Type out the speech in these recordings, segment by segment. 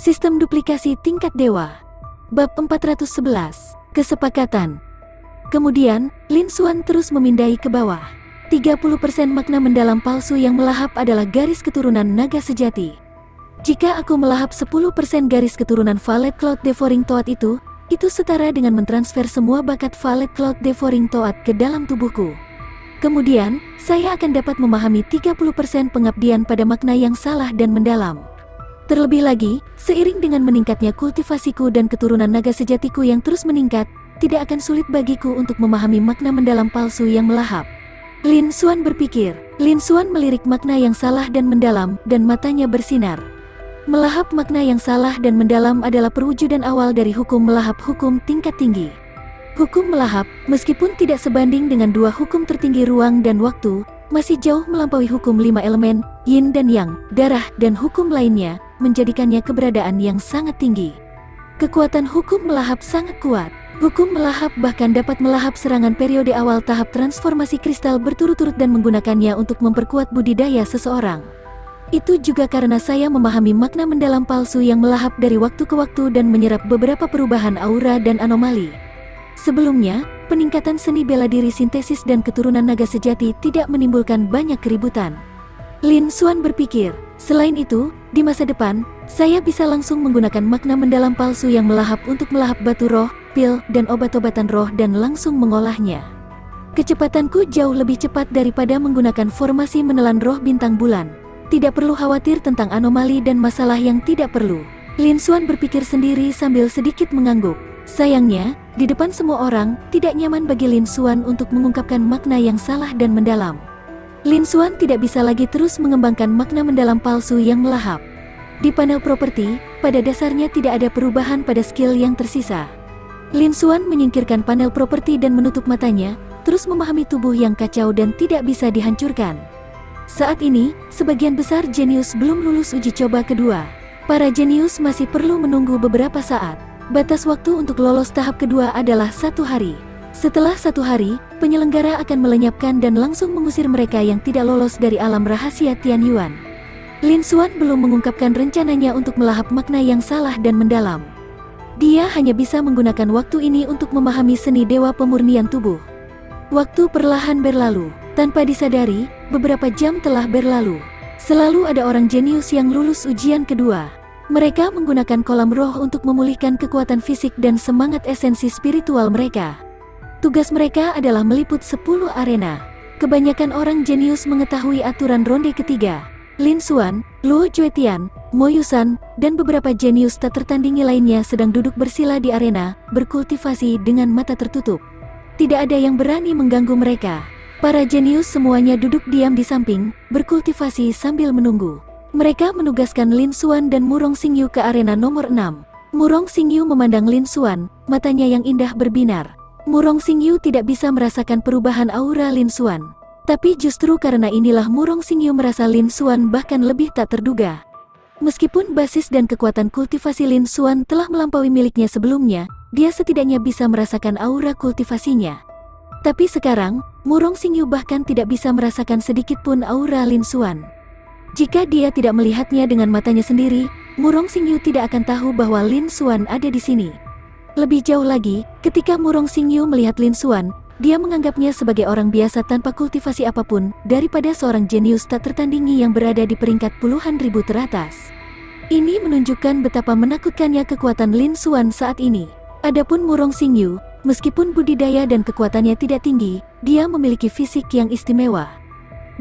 Sistem duplikasi tingkat dewa. Bab 411. Kesepakatan. Kemudian, Lin Xuan terus memindai ke bawah. 30% makna mendalam palsu yang melahap adalah garis keturunan naga sejati. Jika aku melahap 10% garis keturunan Valet Cloud Devouring Toad itu setara dengan mentransfer semua bakat Valet Cloud Devouring Toad ke dalam tubuhku. Kemudian, saya akan dapat memahami 30% pengabdian pada makna yang salah dan mendalam. Terlebih lagi, seiring dengan meningkatnya kultivasiku dan keturunan naga sejatiku yang terus meningkat, tidak akan sulit bagiku untuk memahami makna mendalam palsu yang melahap. Lin Xuan berpikir. Lin Xuan melirik makna yang salah dan mendalam, dan matanya bersinar. Melahap makna yang salah dan mendalam adalah perwujudan awal dari hukum melahap hukum tingkat tinggi. Hukum melahap, meskipun tidak sebanding dengan dua hukum tertinggi ruang dan waktu, masih jauh melampaui hukum 5 elemen, yin dan yang, darah dan hukum lainnya, menjadikannya keberadaan yang sangat tinggi. Kekuatan hukum melahap sangat kuat. Hukum melahap bahkan dapat melahap serangan periode awal tahap transformasi kristal berturut-turut dan menggunakannya untuk memperkuat budidaya seseorang. Itu juga karena saya memahami makna mendalam palsu yang melahap dari waktu ke waktu dan menyerap beberapa perubahan aura dan anomali. Sebelumnya, peningkatan seni bela diri sintesis dan keturunan naga sejati tidak menimbulkan banyak keributan. Lin Xuan berpikir, selain itu, di masa depan, saya bisa langsung menggunakan makna mendalam palsu yang melahap untuk melahap batu roh, pil, dan obat-obatan roh dan langsung mengolahnya. Kecepatanku jauh lebih cepat daripada menggunakan formasi menelan roh bintang bulan. Tidak perlu khawatir tentang anomali dan masalah yang tidak perlu. Lin Xuan berpikir sendiri sambil sedikit mengangguk. Sayangnya, di depan semua orang, tidak nyaman bagi Lin Xuan untuk mengungkapkan makna yang salah dan mendalam. Lin Xuan tidak bisa lagi terus mengembangkan makna mendalam palsu yang melahap. Di panel properti, pada dasarnya tidak ada perubahan pada skill yang tersisa. Lin Xuan menyingkirkan panel properti dan menutup matanya, terus memahami tubuh yang kacau dan tidak bisa dihancurkan. Saat ini, sebagian besar jenius belum lulus uji coba kedua. Para jenius masih perlu menunggu beberapa saat. Batas waktu untuk lolos tahap kedua adalah 1 hari. Setelah 1 hari, penyelenggara akan melenyapkan dan langsung mengusir mereka yang tidak lolos dari alam rahasia Tianyuan. Lin Xuan belum mengungkapkan rencananya untuk melahap makna yang salah dan mendalam. Dia hanya bisa menggunakan waktu ini untuk memahami seni dewa pemurnian tubuh. Waktu perlahan berlalu. Tanpa disadari, beberapa jam telah berlalu. Selalu ada orang jenius yang lulus ujian kedua. Mereka menggunakan kolam roh untuk memulihkan kekuatan fisik dan semangat esensi spiritual mereka. Tugas mereka adalah meliput 10 arena. Kebanyakan orang jenius mengetahui aturan ronde ketiga. Lin Xuan, Luo Juetian, Mo Yusan, dan beberapa jenius tak tertandingi lainnya sedang duduk bersila di arena, berkultivasi dengan mata tertutup. Tidak ada yang berani mengganggu mereka. Para jenius semuanya duduk diam di samping, berkultivasi sambil menunggu. Mereka menugaskan Lin Xuan dan Murong Xingyu ke arena nomor 6. Murong Xingyu memandang Lin Xuan, matanya yang indah berbinar. Murong Xingyu tidak bisa merasakan perubahan aura Lin Xuan. Tapi justru karena inilah Murong Xingyu merasa Lin Xuan bahkan lebih tak terduga. Meskipun basis dan kekuatan kultivasi Lin Xuan telah melampaui miliknya sebelumnya, dia setidaknya bisa merasakan aura kultivasinya. Tapi sekarang, Murong Xingyu bahkan tidak bisa merasakan sedikit pun aura Lin Xuan. Jika dia tidak melihatnya dengan matanya sendiri, Murong Xingyu tidak akan tahu bahwa Lin Xuan ada di sini. Lebih jauh lagi, ketika Murong Xingyu melihat Lin Xuan, dia menganggapnya sebagai orang biasa tanpa kultivasi apapun, daripada seorang jenius tak tertandingi yang berada di peringkat puluhan ribu teratas. Ini menunjukkan betapa menakutkannya kekuatan Lin Xuan saat ini. Adapun Murong Xingyu, meskipun budidaya dan kekuatannya tidak tinggi, dia memiliki fisik yang istimewa.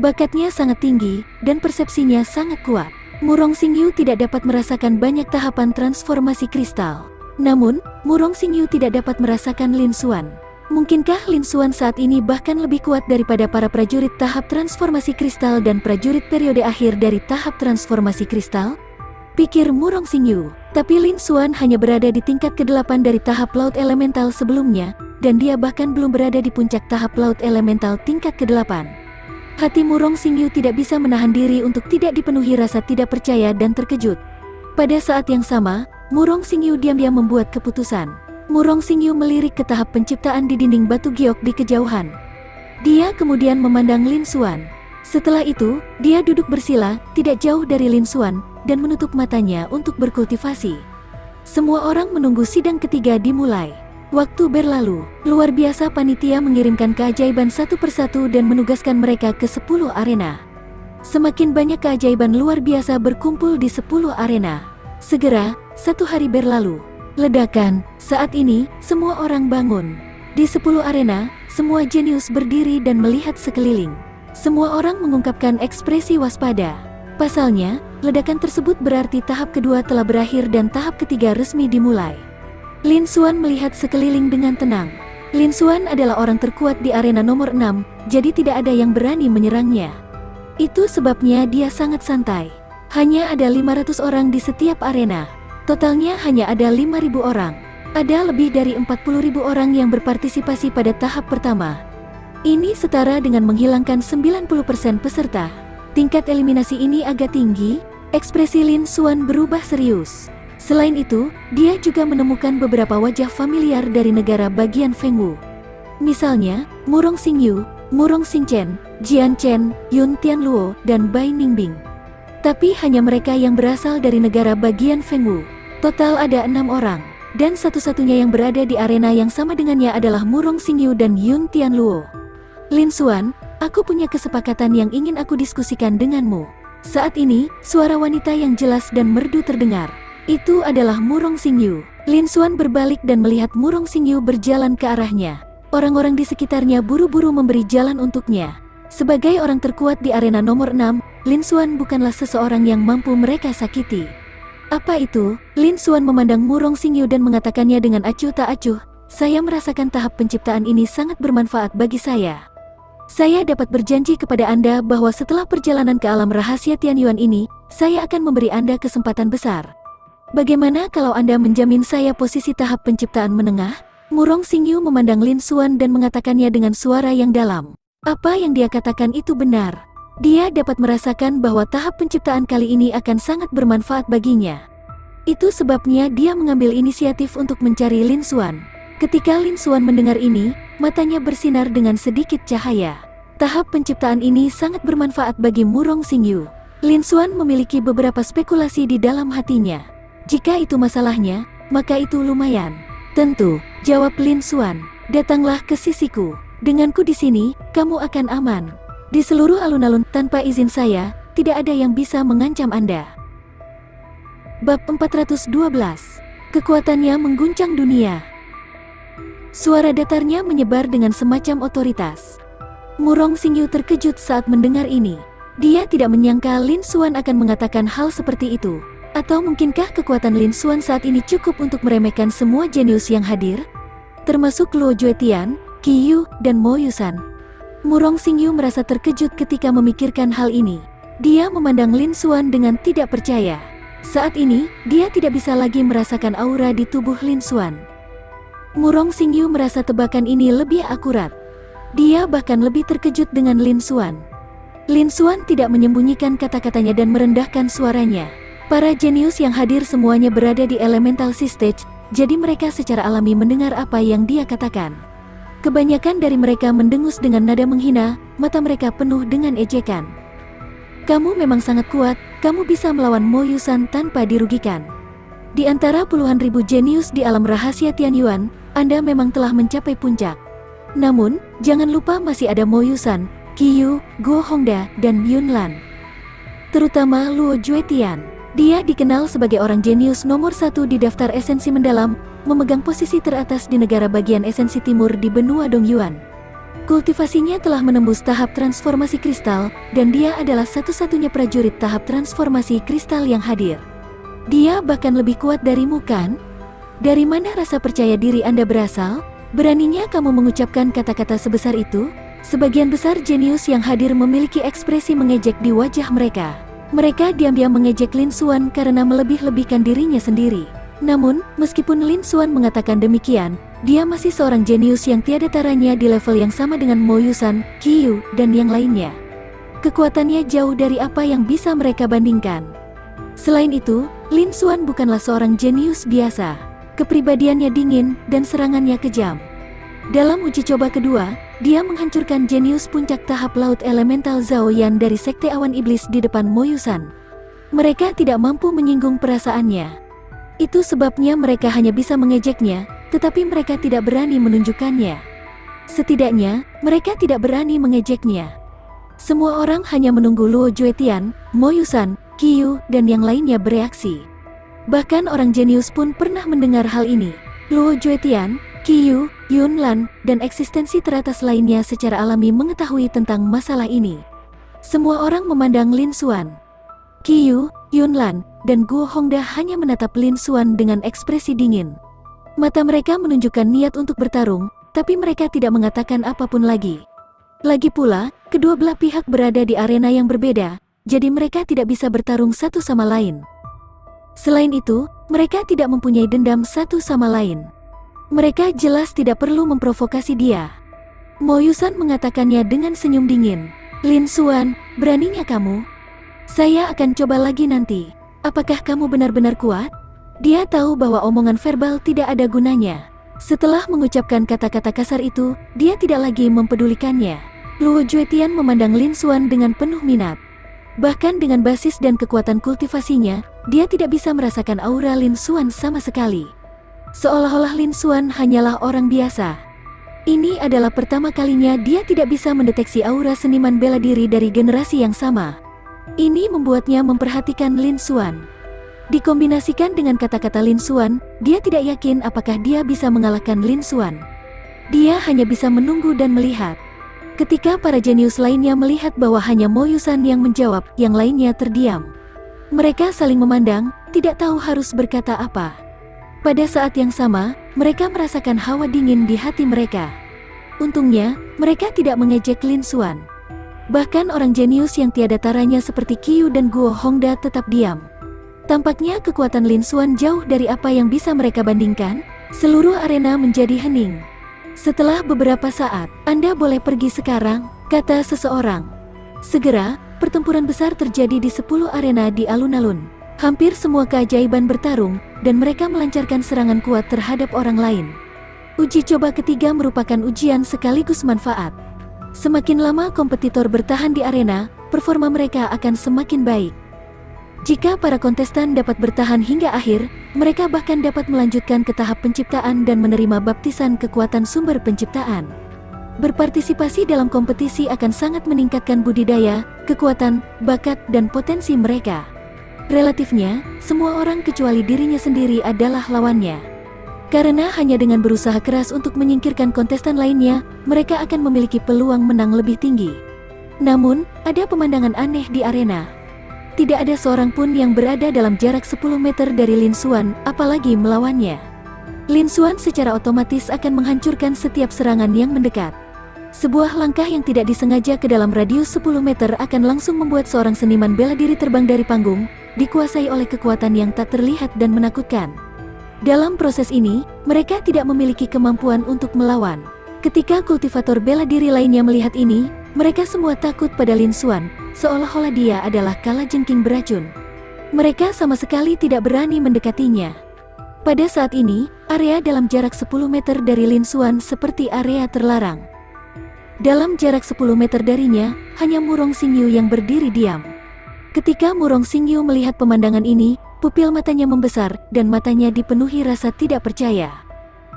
Bakatnya sangat tinggi, dan persepsinya sangat kuat. Murong Xingyu tidak dapat merasakan banyak tahapan transformasi kristal. Namun, Murong Xingyu tidak dapat merasakan Lin Xuan. Mungkinkah Lin Xuan saat ini bahkan lebih kuat daripada para prajurit tahap transformasi kristal dan prajurit periode akhir dari tahap transformasi kristal? Pikir Murong Xingyu. Tapi Lin Xuan hanya berada di tingkat ke-8 dari tahap laut elemental sebelumnya, dan dia bahkan belum berada di puncak tahap laut elemental tingkat ke-8. Hati Murong Xingyu tidak bisa menahan diri untuk tidak dipenuhi rasa tidak percaya dan terkejut. Pada saat yang sama, Murong Xingyu diam-diam membuat keputusan. Murong Xingyu melirik ke tahap penciptaan di dinding batu giok di kejauhan. Dia kemudian memandang Lin Xuan. Setelah itu, dia duduk bersila, tidak jauh dari Lin Xuan, dan menutup matanya untuk berkultivasi. Semua orang menunggu sidang ketiga dimulai. Waktu berlalu, luar biasa panitia mengirimkan keajaiban satu persatu dan menugaskan mereka ke 10 arena. Semakin banyak keajaiban luar biasa berkumpul di 10 arena. Segera, 1 hari berlalu. Ledakan, saat ini, semua orang bangun. Di 10 arena, semua jenius berdiri dan melihat sekeliling. Semua orang mengungkapkan ekspresi waspada. Pasalnya, ledakan tersebut berarti tahap kedua telah berakhir dan tahap ketiga resmi dimulai. Lin Xuan melihat sekeliling dengan tenang. Lin Xuan adalah orang terkuat di arena nomor 6, jadi tidak ada yang berani menyerangnya. Itu sebabnya dia sangat santai. Hanya ada 500 orang di setiap arena. Totalnya hanya ada 5.000 orang. Ada lebih dari 40.000 orang yang berpartisipasi pada tahap pertama. Ini setara dengan menghilangkan 90% peserta. Tingkat eliminasi ini agak tinggi, ekspresi Lin Xuan berubah serius. Selain itu, dia juga menemukan beberapa wajah familiar dari negara bagian Fengwu. Misalnya, Murong Xingyu, Murong Xingchen, Jian Chen, Yun Tianluo, dan Bai Ningbing. Tapi hanya mereka yang berasal dari negara bagian Fengwu. Total ada 6 orang. Dan satu-satunya yang berada di arena yang sama dengannya adalah Murong Xingyu dan Yun Tianluo. Lin Xuan, aku punya kesepakatan yang ingin aku diskusikan denganmu. Saat ini, suara wanita yang jelas dan merdu terdengar. Itu adalah Murong Xingyu. Lin Xuan berbalik dan melihat Murong Xingyu berjalan ke arahnya. Orang-orang di sekitarnya buru-buru memberi jalan untuknya. Sebagai orang terkuat di arena nomor 6, Lin Xuan bukanlah seseorang yang mampu mereka sakiti. Apa itu? Lin Xuan memandang Murong Xingyu dan mengatakannya dengan acuh tak acuh, saya merasakan tahap penciptaan ini sangat bermanfaat bagi saya. Saya dapat berjanji kepada Anda bahwa setelah perjalanan ke alam rahasia Tianyuan ini, saya akan memberi Anda kesempatan besar. Bagaimana kalau Anda menjamin saya posisi tahap penciptaan menengah? Murong Xingyu memandang Lin Xuan dan mengatakannya dengan suara yang dalam. Apa yang dia katakan itu benar. Dia dapat merasakan bahwa tahap penciptaan kali ini akan sangat bermanfaat baginya. Itu sebabnya dia mengambil inisiatif untuk mencari Lin Xuan. Ketika Lin Xuan mendengar ini, matanya bersinar dengan sedikit cahaya. Tahap penciptaan ini sangat bermanfaat bagi Murong Xingyu. Lin Xuan memiliki beberapa spekulasi di dalam hatinya. Jika itu masalahnya, maka itu lumayan. Tentu, jawab Lin Xuan. Datanglah ke sisiku. Denganku di sini, kamu akan aman. Di seluruh alun-alun, tanpa izin saya, tidak ada yang bisa mengancam Anda. Bab 412. Kekuatannya mengguncang dunia. Suara datarnya menyebar dengan semacam otoritas. Murong Xingyu terkejut saat mendengar ini. Dia tidak menyangka Lin Xuan akan mengatakan hal seperti itu. Atau mungkinkah kekuatan Lin Xuan saat ini cukup untuk meremehkan semua jenius yang hadir? Termasuk Luo Juetian, Qiyu, dan Mo Yusan. Murong Xingyu merasa terkejut ketika memikirkan hal ini. Dia memandang Lin Xuan dengan tidak percaya. Saat ini, dia tidak bisa lagi merasakan aura di tubuh Lin Xuan. Murong Xingyu merasa tebakan ini lebih akurat. Dia bahkan lebih terkejut dengan Lin Xuan. Lin Xuan tidak menyembunyikan kata-katanya dan merendahkan suaranya. Para jenius yang hadir semuanya berada di Elemental Sea Stage, jadi mereka secara alami mendengar apa yang dia katakan. Kebanyakan dari mereka mendengus dengan nada menghina, mata mereka penuh dengan ejekan. Kamu memang sangat kuat, kamu bisa melawan Mo Yusan tanpa dirugikan. Di antara puluhan ribu jenius di alam rahasia Tianyuan, Anda memang telah mencapai puncak. Namun, jangan lupa masih ada Mo Yusan, Qiyu, Guo Hongda, dan Yun Lan. Terutama Luo Juetian. Dia dikenal sebagai orang jenius nomor 1 di daftar esensi mendalam, memegang posisi teratas di negara bagian esensi timur di benua Dongyuan. Kultivasinya telah menembus tahap transformasi kristal, dan dia adalah satu-satunya prajurit tahap transformasi kristal yang hadir. Dia bahkan lebih kuat darimu, kan? Dari mana rasa percaya diri Anda berasal? Beraninya kamu mengucapkan kata-kata sebesar itu? Sebagian besar jenius yang hadir memiliki ekspresi mengejek di wajah mereka. Mereka diam-diam mengejek Lin Xuan karena melebih-lebihkan dirinya sendiri. Namun, meskipun Lin Xuan mengatakan demikian, dia masih seorang jenius yang tiada taranya di level yang sama dengan Mo Yusan, Qiyu, dan yang lainnya. Kekuatannya jauh dari apa yang bisa mereka bandingkan. Selain itu, Lin Xuan bukanlah seorang jenius biasa. Kepribadiannya dingin dan serangannya kejam. Dalam uji coba kedua, dia menghancurkan jenius puncak tahap laut elemental Zhao Yan dari Sekte Awan Iblis di depan Mo Yusan. Mereka tidak mampu menyinggung perasaannya. Itu sebabnya mereka hanya bisa mengejeknya, tetapi mereka tidak berani menunjukkannya. Setidaknya, mereka tidak berani mengejeknya. Semua orang hanya menunggu Luo Juetian, Mo Yusan, Qiyu, dan yang lainnya bereaksi. Bahkan orang jenius pun pernah mendengar hal ini. Luo Juetian, Qiyu, Yunlan, dan eksistensi teratas lainnya secara alami mengetahui tentang masalah ini. Semua orang memandang Lin Xuan. Qiyu, Yunlan, dan Guo Hongda hanya menatap Lin Xuan dengan ekspresi dingin. Mata mereka menunjukkan niat untuk bertarung, tapi mereka tidak mengatakan apapun lagi. Lagi pula, kedua belah pihak berada di arena yang berbeda, jadi mereka tidak bisa bertarung satu sama lain. Selain itu, mereka tidak mempunyai dendam satu sama lain. Mereka jelas tidak perlu memprovokasi dia. Mo Yusan mengatakannya dengan senyum dingin. Lin Xuan, beraninya kamu? Saya akan coba lagi nanti. Apakah kamu benar-benar kuat? Dia tahu bahwa omongan verbal tidak ada gunanya. Setelah mengucapkan kata-kata kasar itu, dia tidak lagi mempedulikannya. Luo Juetian memandang Lin Xuan dengan penuh minat. Bahkan dengan basis dan kekuatan kultivasinya, dia tidak bisa merasakan aura Lin Xuan sama sekali. Seolah-olah Lin Xuan hanyalah orang biasa. Ini adalah pertama kalinya dia tidak bisa mendeteksi aura seniman bela diri dari generasi yang sama. Ini membuatnya memperhatikan Lin Xuan. Dikombinasikan dengan kata-kata Lin Xuan, dia tidak yakin apakah dia bisa mengalahkan Lin Xuan. Dia hanya bisa menunggu dan melihat. Ketika para jenius lainnya melihat bahwa hanya Mo Yusan yang menjawab, yang lainnya terdiam. Mereka saling memandang, tidak tahu harus berkata apa. Pada saat yang sama, mereka merasakan hawa dingin di hati mereka. Untungnya, mereka tidak mengejek Lin Xuan. Bahkan orang jenius yang tiada taranya seperti Qiyu dan Guo Hongda tetap diam. Tampaknya kekuatan Lin Xuan jauh dari apa yang bisa mereka bandingkan. Seluruh arena menjadi hening. Setelah beberapa saat, Anda boleh pergi sekarang, kata seseorang. Segera, pertempuran besar terjadi di 10 arena di alun-alun. Hampir semua keajaiban bertarung, dan mereka melancarkan serangan kuat terhadap orang lain. Uji coba ketiga merupakan ujian sekaligus manfaat. Semakin lama kompetitor bertahan di arena, performa mereka akan semakin baik. Jika para kontestan dapat bertahan hingga akhir, mereka bahkan dapat melanjutkan ke tahap penciptaan dan menerima baptisan kekuatan sumber penciptaan. Berpartisipasi dalam kompetisi akan sangat meningkatkan budidaya, kekuatan, bakat, dan potensi mereka. Relatifnya, semua orang kecuali dirinya sendiri adalah lawannya. Karena hanya dengan berusaha keras untuk menyingkirkan kontestan lainnya, mereka akan memiliki peluang menang lebih tinggi. Namun, ada pemandangan aneh di arena. Tidak ada seorang pun yang berada dalam jarak 10 meter dari Lin Xuan, apalagi melawannya. Lin Xuan secara otomatis akan menghancurkan setiap serangan yang mendekat. Sebuah langkah yang tidak disengaja ke dalam radius 10 meter akan langsung membuat seorang seniman bela diri terbang dari panggung, dikuasai oleh kekuatan yang tak terlihat dan menakutkan. Dalam proses ini, mereka tidak memiliki kemampuan untuk melawan. Ketika kultivator bela diri lainnya melihat ini, mereka semua takut pada Lin Xuan, seolah-olah dia adalah kalajengking beracun. Mereka sama sekali tidak berani mendekatinya. Pada saat ini, area dalam jarak 10 meter dari Lin Xuan seperti area terlarang. Dalam jarak 10 meter darinya, hanya Murong Xingyu yang berdiri diam. Ketika Murong Xingyu melihat pemandangan ini, pupil matanya membesar, dan matanya dipenuhi rasa tidak percaya.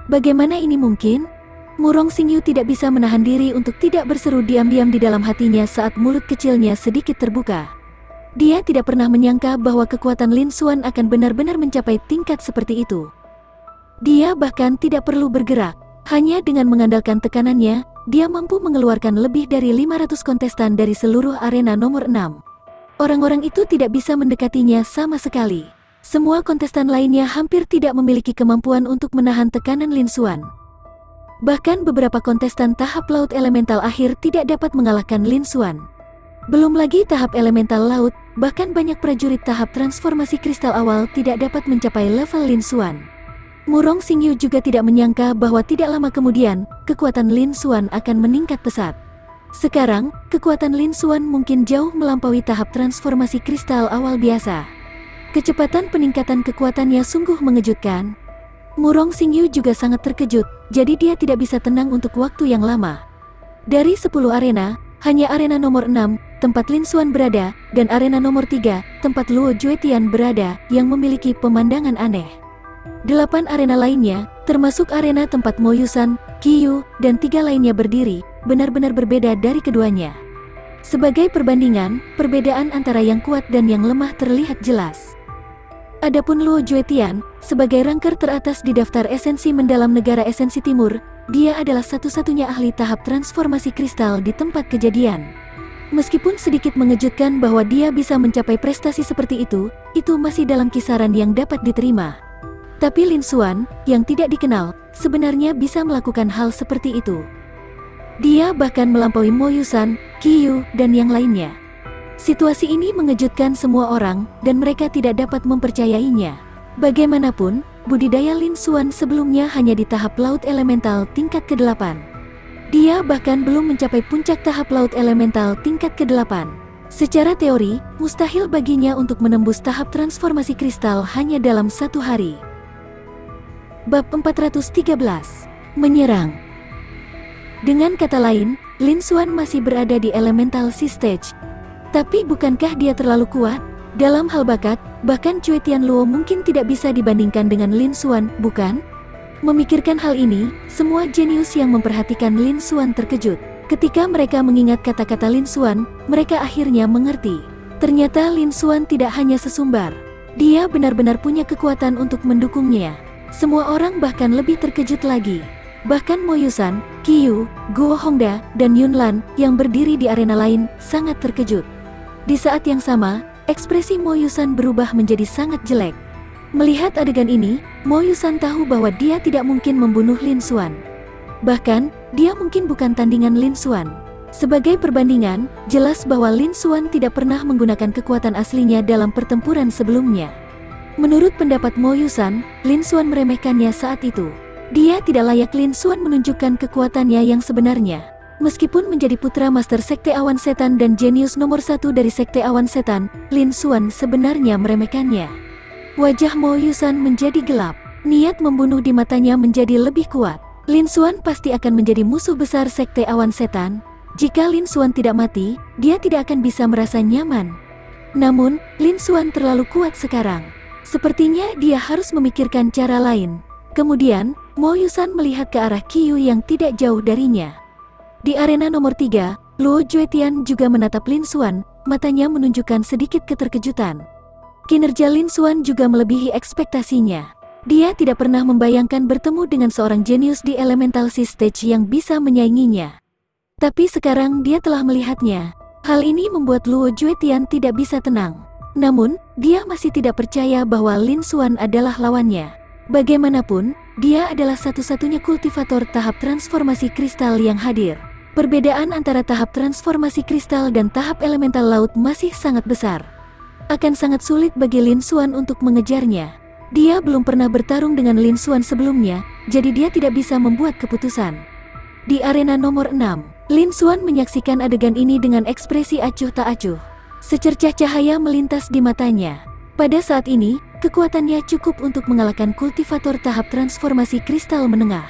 Bagaimana ini mungkin? Murong Xingyu tidak bisa menahan diri untuk tidak berseru diam-diam di dalam hatinya saat mulut kecilnya sedikit terbuka. Dia tidak pernah menyangka bahwa kekuatan Lin Xuan akan benar-benar mencapai tingkat seperti itu. Dia bahkan tidak perlu bergerak. Hanya dengan mengandalkan tekanannya, dia mampu mengeluarkan lebih dari 500 kontestan dari seluruh arena nomor 6. Orang-orang itu tidak bisa mendekatinya sama sekali. Semua kontestan lainnya hampir tidak memiliki kemampuan untuk menahan tekanan Lin Xuan. Bahkan beberapa kontestan tahap laut elemental akhir tidak dapat mengalahkan Lin Xuan. Belum lagi tahap elemental laut, bahkan banyak prajurit tahap transformasi kristal awal tidak dapat mencapai level Lin Xuan. Murong Xingyu juga tidak menyangka bahwa tidak lama kemudian, kekuatan Lin Xuan akan meningkat pesat. Sekarang, kekuatan Lin Xuan mungkin jauh melampaui tahap transformasi kristal awal biasa. Kecepatan peningkatan kekuatannya sungguh mengejutkan. Murong Xingyu juga sangat terkejut, jadi dia tidak bisa tenang untuk waktu yang lama. Dari 10 arena, hanya arena nomor 6, tempat Lin Xuan berada, dan arena nomor 3, tempat Luo Juetian berada, yang memiliki pemandangan aneh. 8 arena lainnya, termasuk arena tempat Mo Yusan, Qiyu, dan 3 lainnya berdiri, benar-benar berbeda dari keduanya. Sebagai perbandingan, perbedaan antara yang kuat dan yang lemah terlihat jelas. Adapun Luo Juetian, sebagai ranker teratas di daftar esensi mendalam negara esensi timur, dia adalah satu-satunya ahli tahap transformasi kristal di tempat kejadian. Meskipun sedikit mengejutkan bahwa dia bisa mencapai prestasi seperti itu masih dalam kisaran yang dapat diterima. Tapi Lin Xuan, yang tidak dikenal, sebenarnya bisa melakukan hal seperti itu. Dia bahkan melampaui Mo Yusan, Qiyu, dan yang lainnya. Situasi ini mengejutkan semua orang, dan mereka tidak dapat mempercayainya. Bagaimanapun, budidaya Lin Xuan sebelumnya hanya di tahap laut elemental tingkat ke-8. Dia bahkan belum mencapai puncak tahap laut elemental tingkat ke-8. Secara teori, mustahil baginya untuk menembus tahap transformasi kristal hanya dalam 1 hari. Bab 413. Menyerang. Dengan kata lain, Lin Xuan masih berada di elemental sea stage. Tapi bukankah dia terlalu kuat? Dalam hal bakat, bahkan Cui Tianluo mungkin tidak bisa dibandingkan dengan Lin Xuan, bukan? Memikirkan hal ini, semua jenius yang memperhatikan Lin Xuan terkejut. Ketika mereka mengingat kata-kata Lin Xuan, mereka akhirnya mengerti. Ternyata Lin Xuan tidak hanya sesumbar. Dia benar-benar punya kekuatan untuk mendukungnya. Semua orang bahkan lebih terkejut lagi. Bahkan Mo Yusan, Qiyu, Guo Hongda, dan Yun Lan yang berdiri di arena lain sangat terkejut. Di saat yang sama, ekspresi Mo Yusan berubah menjadi sangat jelek. Melihat adegan ini, Mo Yusan tahu bahwa dia tidak mungkin membunuh Lin Xuan. Bahkan, dia mungkin bukan tandingan Lin Xuan. Sebagai perbandingan, jelas bahwa Lin Xuan tidak pernah menggunakan kekuatan aslinya dalam pertempuran sebelumnya. Menurut pendapat Mo Yusan, Lin Xuan meremehkannya saat itu. Dia tidak layak Lin Xuan menunjukkan kekuatannya yang sebenarnya. Meskipun menjadi putra Master Sekte Awan Setan dan jenius nomor 1 dari Sekte Awan Setan, Lin Xuan sebenarnya meremehkannya. Wajah Mo Yusan menjadi gelap. Niat membunuh di matanya menjadi lebih kuat. Lin Xuan pasti akan menjadi musuh besar Sekte Awan Setan. Jika Lin Xuan tidak mati, dia tidak akan bisa merasa nyaman. Namun, Lin Xuan terlalu kuat sekarang. Sepertinya dia harus memikirkan cara lain. Kemudian, Mo Yusan melihat ke arah Qiyu yang tidak jauh darinya. Di arena nomor 3, Luo Juetian juga menatap Lin Xuan, matanya menunjukkan sedikit keterkejutan. Kinerja Lin Xuan juga melebihi ekspektasinya. Dia tidak pernah membayangkan bertemu dengan seorang jenius di elemental sea stage yang bisa menyainginya. Tapi sekarang dia telah melihatnya. Hal ini membuat Luo Juetian tidak bisa tenang. Namun, dia masih tidak percaya bahwa Lin Xuan adalah lawannya. Bagaimanapun, dia adalah satu-satunya kultivator tahap transformasi kristal yang hadir. Perbedaan antara tahap transformasi kristal dan tahap elemental laut masih sangat besar. Akan sangat sulit bagi Lin Xuan untuk mengejarnya. Dia belum pernah bertarung dengan Lin Xuan sebelumnya, jadi dia tidak bisa membuat keputusan. Di arena nomor 6, Lin Xuan menyaksikan adegan ini dengan ekspresi acuh tak acuh. Secercah cahaya melintas di matanya. Pada saat ini, kekuatannya cukup untuk mengalahkan kultivator tahap transformasi kristal menengah.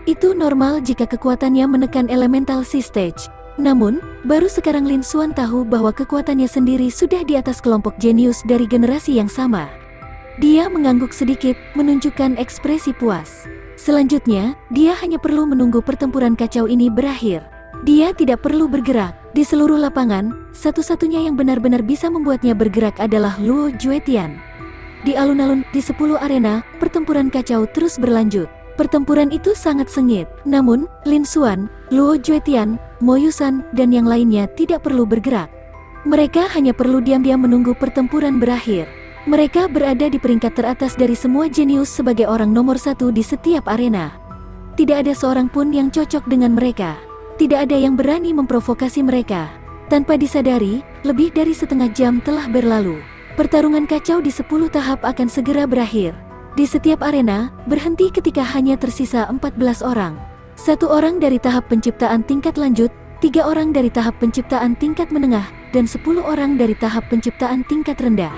Itu normal jika kekuatannya menekan elemental sea stage. Namun, baru sekarang Lin Xuan tahu bahwa kekuatannya sendiri sudah di atas kelompok jenius dari generasi yang sama. Dia mengangguk sedikit, menunjukkan ekspresi puas. Selanjutnya, dia hanya perlu menunggu pertempuran kacau ini berakhir. Dia tidak perlu bergerak. Di seluruh lapangan, satu-satunya yang benar-benar bisa membuatnya bergerak adalah Luo Juetian. Di alun-alun, di 10 arena, pertempuran kacau terus berlanjut. Pertempuran itu sangat sengit, namun Lin Xuan, Luo Juetian, Mo Yusan, dan yang lainnya tidak perlu bergerak. Mereka hanya perlu diam-diam menunggu pertempuran berakhir. Mereka berada di peringkat teratas dari semua jenius sebagai orang nomor 1 di setiap arena. Tidak ada seorang pun yang cocok dengan mereka. Tidak ada yang berani memprovokasi mereka. Tanpa disadari, lebih dari setengah jam telah berlalu. Pertarungan kacau di 10 tahap akan segera berakhir. Di setiap arena, berhenti ketika hanya tersisa 14 orang. 1 orang dari tahap penciptaan tingkat lanjut, 3 orang dari tahap penciptaan tingkat menengah, dan 10 orang dari tahap penciptaan tingkat rendah.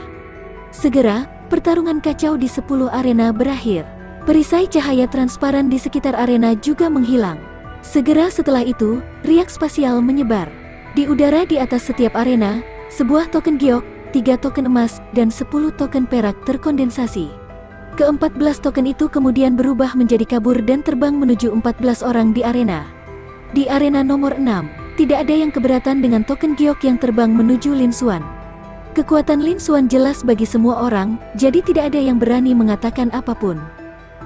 Segera, pertarungan kacau di 10 arena berakhir. Perisai cahaya transparan di sekitar arena juga menghilang. Segera setelah itu, riak spasial menyebar. Di udara di atas setiap arena, sebuah token giok, 3 token emas, dan 10 token perak terkondensasi. Ke-14 token itu kemudian berubah menjadi kabur dan terbang menuju 14 orang di arena. Di arena nomor 6, tidak ada yang keberatan dengan token giok yang terbang menuju Lin Xuan. Kekuatan Lin Xuan jelas bagi semua orang, jadi tidak ada yang berani mengatakan apapun.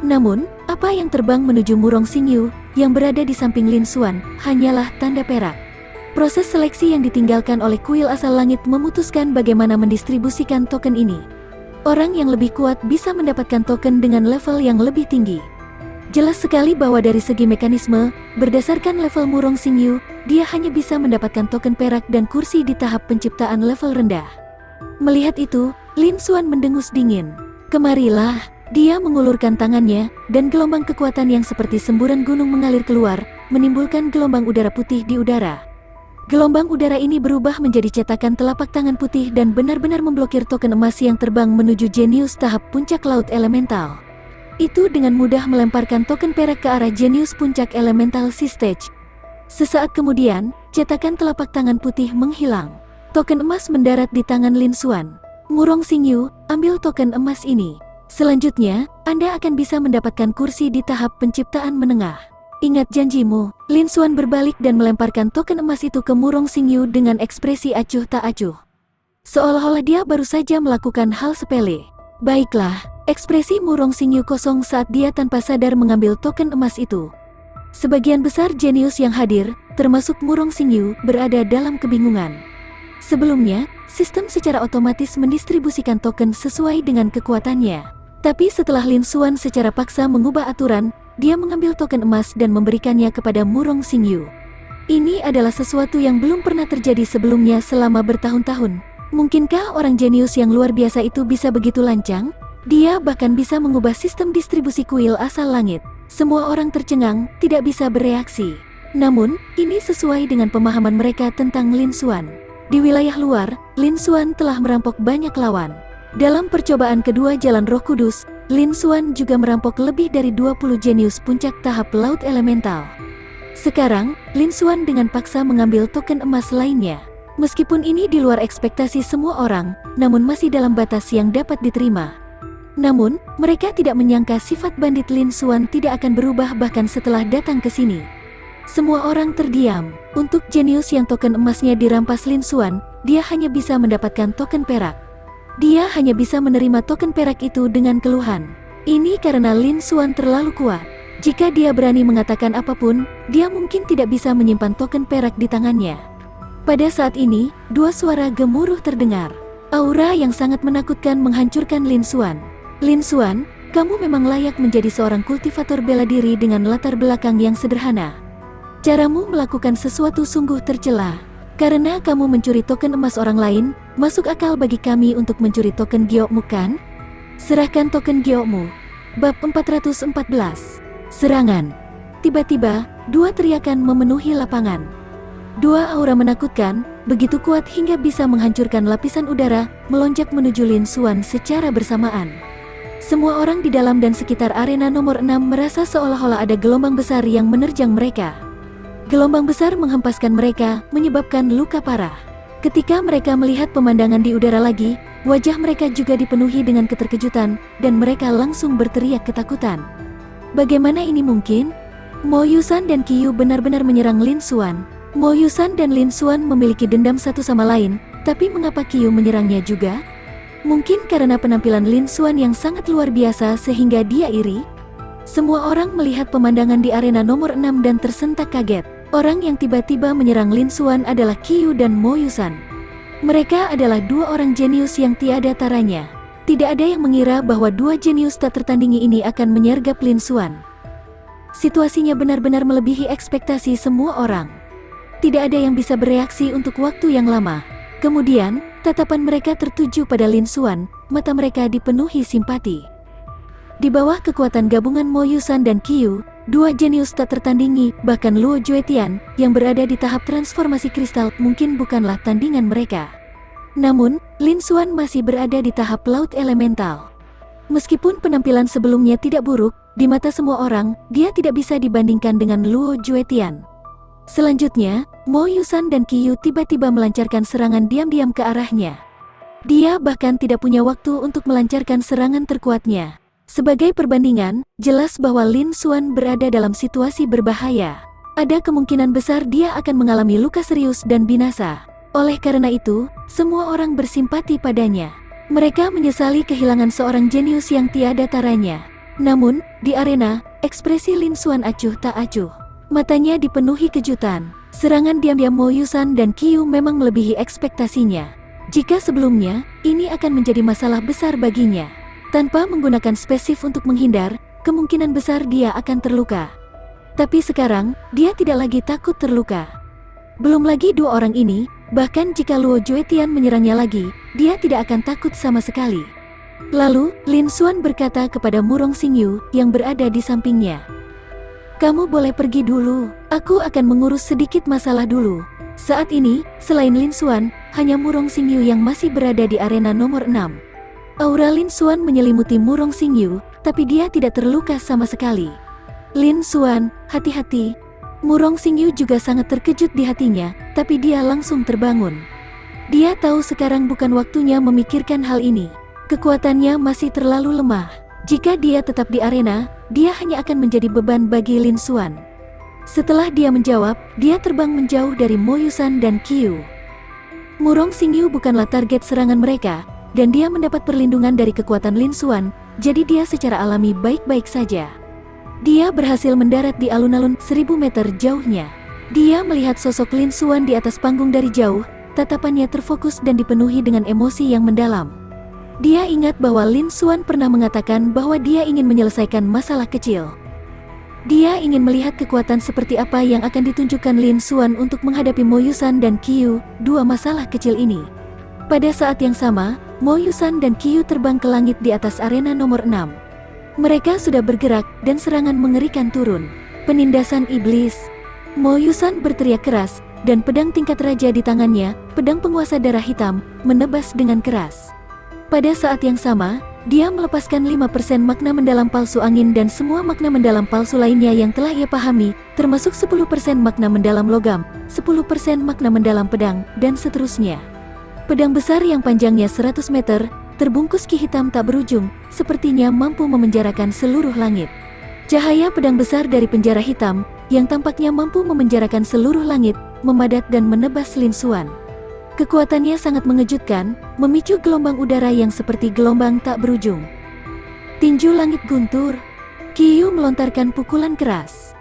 Namun, apa yang terbang menuju Murong Xingyu, yang berada di samping Lin Xuan, hanyalah tanda perak. Proses seleksi yang ditinggalkan oleh kuil asal langit memutuskan bagaimana mendistribusikan token ini. Orang yang lebih kuat bisa mendapatkan token dengan level yang lebih tinggi. Jelas sekali bahwa dari segi mekanisme, berdasarkan level Murong Xingyu, dia hanya bisa mendapatkan token perak dan kursi di tahap penciptaan level rendah. Melihat itu, Lin Xuan mendengus dingin. Kemarilah. Dia mengulurkan tangannya, dan gelombang kekuatan yang seperti semburan gunung mengalir keluar, menimbulkan gelombang udara putih di udara. Gelombang udara ini berubah menjadi cetakan telapak tangan putih dan benar-benar memblokir token emas yang terbang menuju jenius tahap puncak laut elemental. Itu dengan mudah melemparkan token perak ke arah jenius puncak elemental Sea Stage. Sesaat kemudian, cetakan telapak tangan putih menghilang. Token emas mendarat di tangan Lin Xuan. Murong Xingyu, ambil token emas ini. Selanjutnya, Anda akan bisa mendapatkan kursi di tahap penciptaan menengah. Ingat janjimu. Lin Xuan berbalik dan melemparkan token emas itu ke Murong Xingyu dengan ekspresi acuh tak acuh. Seolah-olah dia baru saja melakukan hal sepele. Baiklah, ekspresi Murong Xingyu kosong saat dia tanpa sadar mengambil token emas itu. Sebagian besar jenius yang hadir, termasuk Murong Xingyu, berada dalam kebingungan. Sebelumnya, sistem secara otomatis mendistribusikan token sesuai dengan kekuatannya. Tapi setelah Lin Xuan secara paksa mengubah aturan, dia mengambil token emas dan memberikannya kepada Murong Xingyu. Ini adalah sesuatu yang belum pernah terjadi sebelumnya selama bertahun-tahun. Mungkinkah orang jenius yang luar biasa itu bisa begitu lancang? Dia bahkan bisa mengubah sistem distribusi kuil asal langit. Semua orang tercengang, tidak bisa bereaksi. Namun, ini sesuai dengan pemahaman mereka tentang Lin Xuan. Di wilayah luar, Lin Xuan telah merampok banyak lawan. Dalam percobaan kedua Jalan Roh Kudus, Lin Xuan juga merampok lebih dari 20 jenius puncak tahap laut elemental. Sekarang, Lin Xuan dengan paksa mengambil token emas lainnya. Meskipun ini di luar ekspektasi semua orang, namun masih dalam batas yang dapat diterima. Namun, mereka tidak menyangka sifat bandit Lin Xuan tidak akan berubah bahkan setelah datang ke sini. Semua orang terdiam. Untuk jenius yang token emasnya dirampas Lin Xuan, dia hanya bisa mendapatkan token perak. Dia hanya bisa menerima token perak itu dengan keluhan. Ini karena Lin Xuan terlalu kuat. Jika dia berani mengatakan apapun, dia mungkin tidak bisa menyimpan token perak di tangannya. Pada saat ini, dua suara gemuruh terdengar. Aura yang sangat menakutkan menghancurkan Lin Xuan. Lin Xuan, kamu memang layak menjadi seorang kultivator bela diri dengan latar belakang yang sederhana. Caramu melakukan sesuatu sungguh tercela. Karena kamu mencuri token emas orang lain, masuk akal bagi kami untuk mencuri token giokmu kan? Serahkan token giokmu. Bab 414. Serangan. Tiba-tiba, dua teriakan memenuhi lapangan. Dua aura menakutkan, begitu kuat hingga bisa menghancurkan lapisan udara, melonjak menuju Lin Xuan secara bersamaan. Semua orang di dalam dan sekitar arena nomor 6 merasa seolah-olah ada gelombang besar yang menerjang mereka. Gelombang besar menghempaskan mereka, menyebabkan luka parah. Ketika mereka melihat pemandangan di udara lagi, wajah mereka juga dipenuhi dengan keterkejutan, dan mereka langsung berteriak ketakutan. Bagaimana ini mungkin? Mo Yusan dan Qiyu benar-benar menyerang Lin Xuan. Mo Yusan dan Lin Xuan memiliki dendam satu sama lain, tapi mengapa Qiyu menyerangnya juga? Mungkin karena penampilan Lin Xuan yang sangat luar biasa sehingga dia iri? Semua orang melihat pemandangan di arena nomor 6 dan tersentak kaget. Orang yang tiba-tiba menyerang Lin Xuan adalah Qiyu dan Mo Yusan. Mereka adalah dua orang jenius yang tiada taranya. Tidak ada yang mengira bahwa dua jenius tak tertandingi ini akan menyergap Lin Xuan. Situasinya benar-benar melebihi ekspektasi semua orang. Tidak ada yang bisa bereaksi untuk waktu yang lama. Kemudian, tatapan mereka tertuju pada Lin Xuan, mata mereka dipenuhi simpati. Di bawah kekuatan gabungan Mo Yusan dan Qiyu, dua jenius tak tertandingi, bahkan Luo Juetian, yang berada di tahap transformasi kristal, mungkin bukanlah tandingan mereka. Namun, Lin Xuan masih berada di tahap laut elemental. Meskipun penampilan sebelumnya tidak buruk, di mata semua orang, dia tidak bisa dibandingkan dengan Luo Juetian. Selanjutnya, Mo Yusan dan Qiyu tiba-tiba melancarkan serangan diam-diam ke arahnya. Dia bahkan tidak punya waktu untuk melancarkan serangan terkuatnya. Sebagai perbandingan, jelas bahwa Lin Xuan berada dalam situasi berbahaya. Ada kemungkinan besar dia akan mengalami luka serius dan binasa. Oleh karena itu, semua orang bersimpati padanya. Mereka menyesali kehilangan seorang jenius yang tiada taranya. Namun, di arena, ekspresi Lin Xuan acuh tak acuh. Matanya dipenuhi kejutan. Serangan diam-diam Mo Yusan dan Qiyu memang melebihi ekspektasinya. Jika sebelumnya, ini akan menjadi masalah besar baginya. Tanpa menggunakan spesif untuk menghindar, kemungkinan besar dia akan terluka. Tapi sekarang, dia tidak lagi takut terluka. Belum lagi dua orang ini, bahkan jika Luo Juetian menyerangnya lagi, dia tidak akan takut sama sekali. Lalu, Lin Xuan berkata kepada Murong Xingyu yang berada di sampingnya. "Kamu boleh pergi dulu, aku akan mengurus sedikit masalah dulu." Saat ini, selain Lin Xuan, hanya Murong Xingyu yang masih berada di arena nomor 6. Aura Lin Xuan menyelimuti Murong Xingyu, tapi dia tidak terluka sama sekali. "Lin Xuan, hati-hati." Murong Xingyu juga sangat terkejut di hatinya, tapi dia langsung terbangun. Dia tahu sekarang bukan waktunya memikirkan hal ini. Kekuatannya masih terlalu lemah. Jika dia tetap di arena, dia hanya akan menjadi beban bagi Lin Xuan. Setelah dia menjawab, dia terbang menjauh dari Mo Yusan dan Qiyu. Murong Xingyu bukanlah target serangan mereka, dan dia mendapat perlindungan dari kekuatan Lin Xuan, jadi dia secara alami baik-baik saja. Dia berhasil mendarat di alun-alun 1000 meter jauhnya. Dia melihat sosok Lin Xuan di atas panggung dari jauh, tatapannya terfokus dan dipenuhi dengan emosi yang mendalam. Dia ingat bahwa Lin Xuan pernah mengatakan bahwa dia ingin menyelesaikan masalah kecil. Dia ingin melihat kekuatan seperti apa yang akan ditunjukkan Lin Xuan untuk menghadapi Mo Yusan dan Qiyu, dua masalah kecil ini. Pada saat yang sama, Mo Yusan dan Qiyu terbang ke langit di atas arena nomor 6. Mereka sudah bergerak dan serangan mengerikan turun. Penindasan iblis. Mo Yusan berteriak keras, dan pedang tingkat raja di tangannya, pedang penguasa darah hitam, menebas dengan keras. Pada saat yang sama, dia melepaskan 5% makna mendalam palsu angin dan semua makna mendalam palsu lainnya yang telah ia pahami, termasuk 10% makna mendalam logam, 10% makna mendalam pedang, dan seterusnya. Pedang besar yang panjangnya 100 meter, terbungkus ki hitam tak berujung, sepertinya mampu memenjarakan seluruh langit. Cahaya pedang besar dari penjara hitam, yang tampaknya mampu memenjarakan seluruh langit, memadat dan menebas Lin Xuan. Kekuatannya sangat mengejutkan, memicu gelombang udara yang seperti gelombang tak berujung. Tinju langit guntur. Qiyu melontarkan pukulan keras.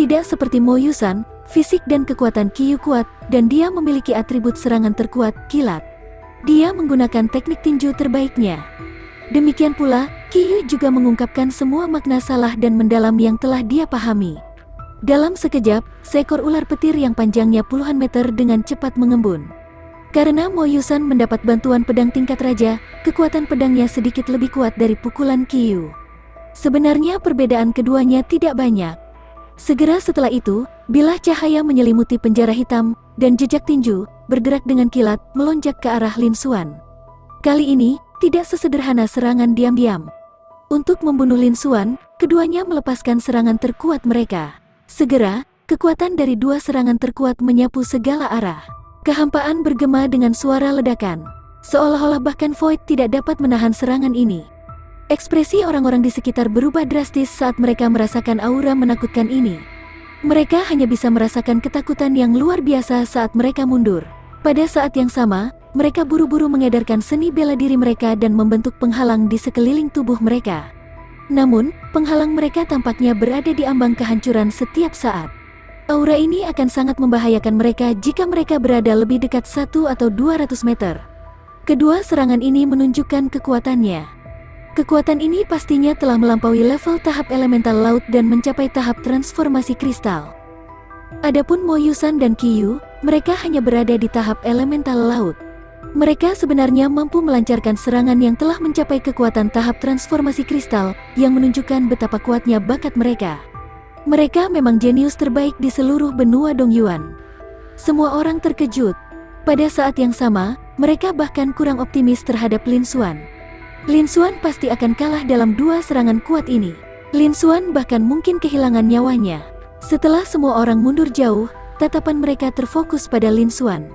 Tidak seperti Mo Yusan, fisik dan kekuatan Qiyu kuat, dan dia memiliki atribut serangan terkuat, kilat. Dia menggunakan teknik tinju terbaiknya. Demikian pula, Qiyu juga mengungkapkan semua makna salah dan mendalam yang telah dia pahami. Dalam sekejap, seekor ular petir yang panjangnya puluhan meter dengan cepat mengembun. Karena Mo Yusan mendapat bantuan pedang tingkat raja, kekuatan pedangnya sedikit lebih kuat dari pukulan Qiyu. Sebenarnya perbedaan keduanya tidak banyak. Segera setelah itu, bilah cahaya menyelimuti penjara hitam, dan jejak tinju, bergerak dengan kilat, melonjak ke arah Lin Xuan. Kali ini, tidak sesederhana serangan diam-diam. Untuk membunuh Lin Xuan, keduanya melepaskan serangan terkuat mereka. Segera, kekuatan dari dua serangan terkuat menyapu segala arah. Kehampaan bergema dengan suara ledakan. Seolah-olah bahkan Void tidak dapat menahan serangan ini. Ekspresi orang-orang di sekitar berubah drastis saat mereka merasakan aura menakutkan ini. Mereka hanya bisa merasakan ketakutan yang luar biasa saat mereka mundur. Pada saat yang sama, mereka buru-buru mengedarkan seni bela diri mereka dan membentuk penghalang di sekeliling tubuh mereka. Namun, penghalang mereka tampaknya berada di ambang kehancuran setiap saat. Aura ini akan sangat membahayakan mereka jika mereka berada lebih dekat 1 atau 200 meter. Kedua serangan ini menunjukkan kekuatannya. Kekuatan ini pastinya telah melampaui level tahap elemental laut dan mencapai tahap transformasi kristal. Adapun Mo Yusan dan Qiyu, mereka hanya berada di tahap elemental laut. Mereka sebenarnya mampu melancarkan serangan yang telah mencapai kekuatan tahap transformasi kristal, yang menunjukkan betapa kuatnya bakat mereka. Mereka memang jenius terbaik di seluruh benua Dongyuan. Semua orang terkejut. Pada saat yang sama, mereka bahkan kurang optimis terhadap Lin Xuan. Lin Xuan pasti akan kalah dalam dua serangan kuat ini. Lin Xuan bahkan mungkin kehilangan nyawanya. Setelah semua orang mundur jauh, tatapan mereka terfokus pada Lin Xuan.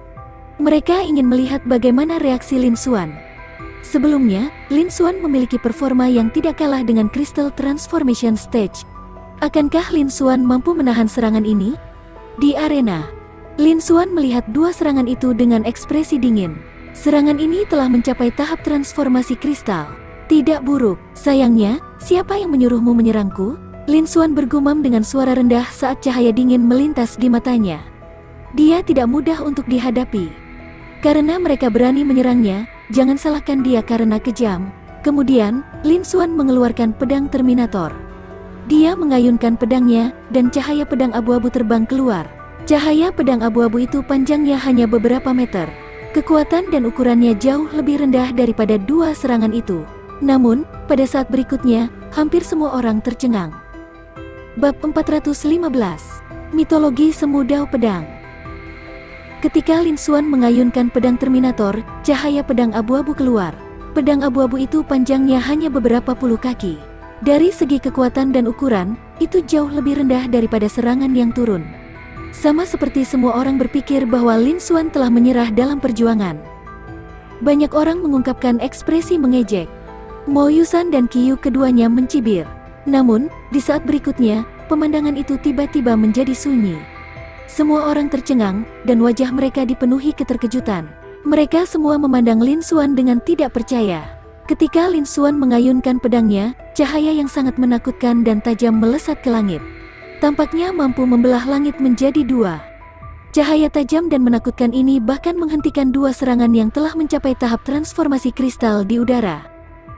Mereka ingin melihat bagaimana reaksi Lin Xuan. Sebelumnya, Lin Xuan memiliki performa yang tidak kalah dengan Crystal Transformation Stage. Akankah Lin Xuan mampu menahan serangan ini? Di arena, Lin Xuan melihat dua serangan itu dengan ekspresi dingin. Serangan ini telah mencapai tahap transformasi kristal. Tidak buruk. Sayangnya, siapa yang menyuruhmu menyerangku? Lin Xuan bergumam dengan suara rendah saat cahaya dingin melintas di matanya. Dia tidak mudah untuk dihadapi. Karena mereka berani menyerangnya, jangan salahkan dia karena kejam. Kemudian, Lin Xuan mengeluarkan pedang Terminator. Dia mengayunkan pedangnya, dan cahaya pedang abu-abu terbang keluar. Cahaya pedang abu-abu itu panjangnya hanya beberapa meter. Kekuatan dan ukurannya jauh lebih rendah daripada dua serangan itu. Namun, pada saat berikutnya, hampir semua orang tercengang. Bab 415. Mitologi Semu Dao Pedang. Ketika Lin Xuan mengayunkan pedang Terminator, cahaya pedang abu-abu keluar. Pedang abu-abu itu panjangnya hanya beberapa puluh kaki. Dari segi kekuatan dan ukuran, itu jauh lebih rendah daripada serangan yang turun. Sama seperti semua orang berpikir bahwa Lin Xuan telah menyerah dalam perjuangan. Banyak orang mengungkapkan ekspresi mengejek. Mo Yusan dan Qiyu keduanya mencibir. Namun, di saat berikutnya, pemandangan itu tiba-tiba menjadi sunyi. Semua orang tercengang, dan wajah mereka dipenuhi keterkejutan. Mereka semua memandang Lin Xuan dengan tidak percaya. Ketika Lin Xuan mengayunkan pedangnya, cahaya yang sangat menakutkan dan tajam melesat ke langit. Tampaknya mampu membelah langit menjadi dua. Cahaya tajam dan menakutkan ini bahkan menghentikan dua serangan yang telah mencapai tahap transformasi kristal di udara.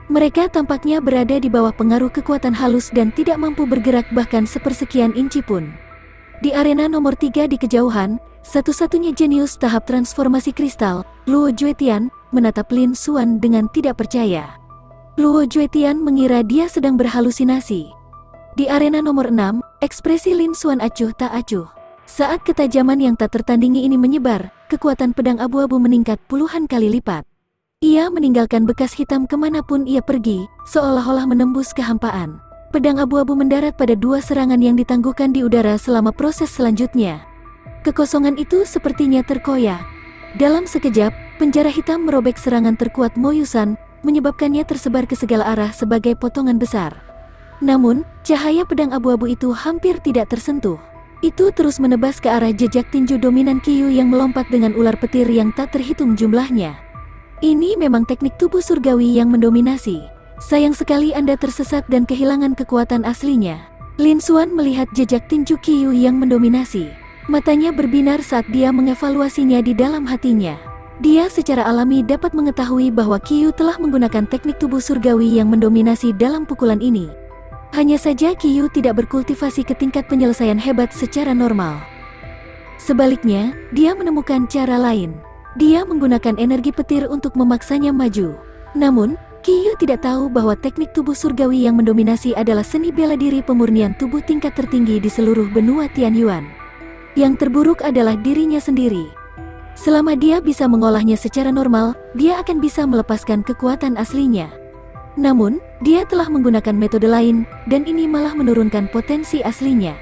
Mereka tampaknya berada di bawah pengaruh kekuatan halus dan tidak mampu bergerak bahkan sepersekian inci pun. Di arena nomor 3 di kejauhan, satu-satunya jenius tahap transformasi kristal, Luo Juetian, menatap Lin Xuan dengan tidak percaya. Luo Juetian mengira dia sedang berhalusinasi. Di arena nomor 6, ekspresi Lin Xuan acuh tak acuh. Saat ketajaman yang tak tertandingi ini menyebar, kekuatan pedang abu-abu meningkat puluhan kali lipat. Ia meninggalkan bekas hitam kemanapun ia pergi, seolah-olah menembus kehampaan. Pedang abu-abu mendarat pada dua serangan yang ditangguhkan di udara selama proses selanjutnya. Kekosongan itu sepertinya terkoyak. Dalam sekejap, penjara hitam merobek serangan terkuat Mo Yusan, menyebabkannya tersebar ke segala arah sebagai potongan besar. Namun, cahaya pedang abu-abu itu hampir tidak tersentuh. Itu terus menebas ke arah jejak tinju dominan Qiyu yang melompat dengan ular petir yang tak terhitung jumlahnya. Ini memang teknik tubuh surgawi yang mendominasi. Sayang sekali Anda tersesat dan kehilangan kekuatan aslinya. Lin Xuan melihat jejak tinju Qiyu yang mendominasi. Matanya berbinar saat dia mengevaluasinya di dalam hatinya. Dia secara alami dapat mengetahui bahwa Qiyu telah menggunakan teknik tubuh surgawi yang mendominasi dalam pukulan ini. Hanya saja Qiyu tidak berkultivasi ke tingkat penyelesaian hebat secara normal. Sebaliknya, dia menemukan cara lain. Dia menggunakan energi petir untuk memaksanya maju. Namun, Qiyu tidak tahu bahwa teknik tubuh surgawi yang mendominasi adalah seni bela diri pemurnian tubuh tingkat tertinggi di seluruh benua Tianyuan. Yang terburuk adalah dirinya sendiri. Selama dia bisa mengolahnya secara normal, dia akan bisa melepaskan kekuatan aslinya. Namun, dia telah menggunakan metode lain, dan ini malah menurunkan potensi aslinya.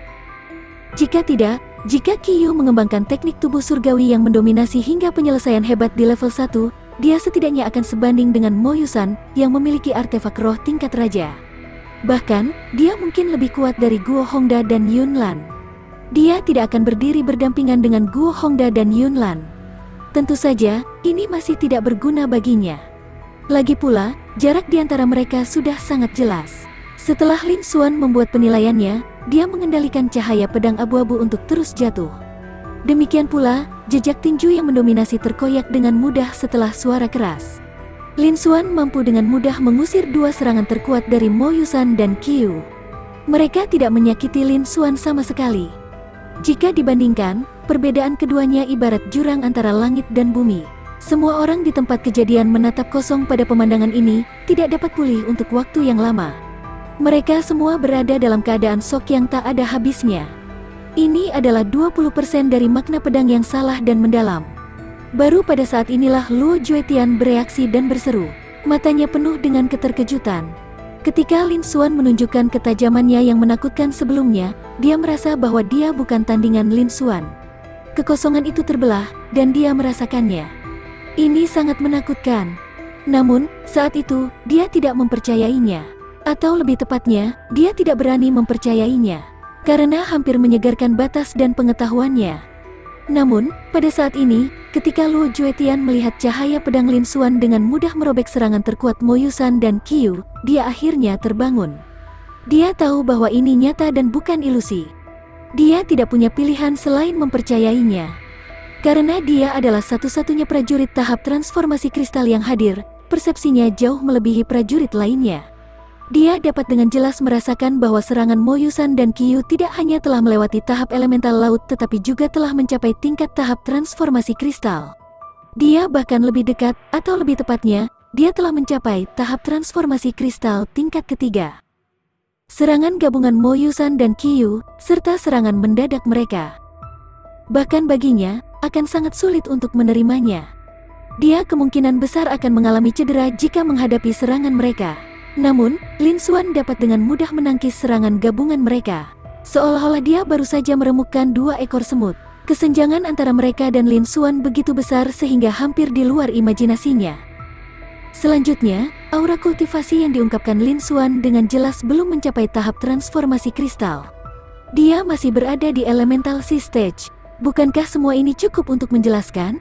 Jika tidak, jika Qiyu mengembangkan teknik tubuh surgawi yang mendominasi hingga penyelesaian hebat di level 1, dia setidaknya akan sebanding dengan Mo Yusan yang memiliki artefak roh tingkat raja. Bahkan, dia mungkin lebih kuat dari Guo Hongda dan Yun Lan. Dia tidak akan berdiri berdampingan dengan Guo Hongda dan Yun Lan. Tentu saja, ini masih tidak berguna baginya. Lagi pula, jarak di antara mereka sudah sangat jelas. Setelah Lin Xuan membuat penilaiannya, dia mengendalikan cahaya pedang abu-abu untuk terus jatuh. Demikian pula, jejak tinju yang mendominasi terkoyak dengan mudah setelah suara keras. Lin Xuan mampu dengan mudah mengusir dua serangan terkuat dari Mo Yusan dan Qiyu. Mereka tidak menyakiti Lin Xuan sama sekali. Jika dibandingkan, perbedaan keduanya ibarat jurang antara langit dan bumi. Semua orang di tempat kejadian menatap kosong pada pemandangan ini, tidak dapat pulih untuk waktu yang lama. Mereka semua berada dalam keadaan shock yang tak ada habisnya. Ini adalah 20% dari makna pedang yang salah dan mendalam. Baru pada saat inilah Luo Juetian bereaksi dan berseru. Matanya penuh dengan keterkejutan. Ketika Lin Xuan menunjukkan ketajamannya yang menakutkan sebelumnya, dia merasa bahwa dia bukan tandingan Lin Xuan. Kekosongan itu terbelah, dan dia merasakannya. Ini sangat menakutkan. Namun, saat itu, dia tidak mempercayainya. Atau lebih tepatnya, dia tidak berani mempercayainya. Karena hampir menyegarkan batas dan pengetahuannya. Namun, pada saat ini, ketika Luo Juetian melihat cahaya pedang Lin Xuan dengan mudah merobek serangan terkuat Mo Yusan dan Qiu, dia akhirnya terbangun. Dia tahu bahwa ini nyata dan bukan ilusi. Dia tidak punya pilihan selain mempercayainya. Karena dia adalah satu-satunya prajurit tahap transformasi kristal yang hadir, persepsinya jauh melebihi prajurit lainnya. Dia dapat dengan jelas merasakan bahwa serangan Mo Yusan dan Qiu tidak hanya telah melewati tahap elemental laut tetapi juga telah mencapai tingkat tahap transformasi kristal. Dia bahkan lebih dekat, atau lebih tepatnya, dia telah mencapai tahap transformasi kristal tingkat ketiga. Serangan gabungan Mo Yusan dan Qiu, serta serangan mendadak mereka. Bahkan baginya, akan sangat sulit untuk menerimanya. Dia kemungkinan besar akan mengalami cedera jika menghadapi serangan mereka. Namun, Lin Xuan dapat dengan mudah menangkis serangan gabungan mereka. Seolah-olah dia baru saja meremukkan 2 ekor semut. Kesenjangan antara mereka dan Lin Xuan begitu besar sehingga hampir di luar imajinasinya. Selanjutnya, aura kultivasi yang diungkapkan Lin Xuan dengan jelas belum mencapai tahap transformasi kristal. Dia masih berada di elemental sea stage. Bukankah semua ini cukup untuk menjelaskan?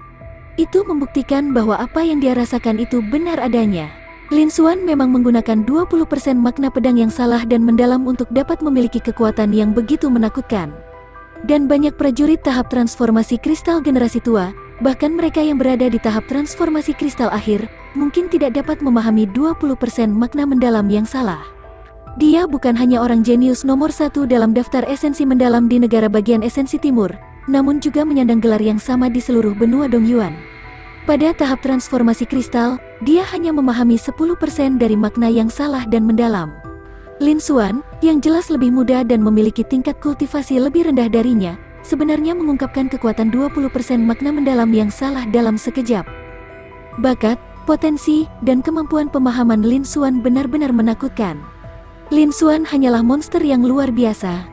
Itu membuktikan bahwa apa yang dia rasakan itu benar adanya. Lin Xuan memang menggunakan 20% makna pedang yang salah dan mendalam untuk dapat memiliki kekuatan yang begitu menakutkan. Dan banyak prajurit tahap transformasi kristal generasi tua, bahkan mereka yang berada di tahap transformasi kristal akhir, mungkin tidak dapat memahami 20% makna mendalam yang salah. Dia bukan hanya orang jenius nomor 1 dalam daftar esensi mendalam di negara bagian esensi timur, namun juga menyandang gelar yang sama di seluruh benua Dongyuan. Pada tahap transformasi kristal, dia hanya memahami 10% dari makna yang salah dan mendalam. Lin Xuan, yang jelas lebih muda dan memiliki tingkat kultivasi lebih rendah darinya, sebenarnya mengungkapkan kekuatan 20% makna mendalam yang salah dalam sekejap. Bakat, potensi, dan kemampuan pemahaman Lin Xuan benar-benar menakutkan. Lin Xuan hanyalah monster yang luar biasa.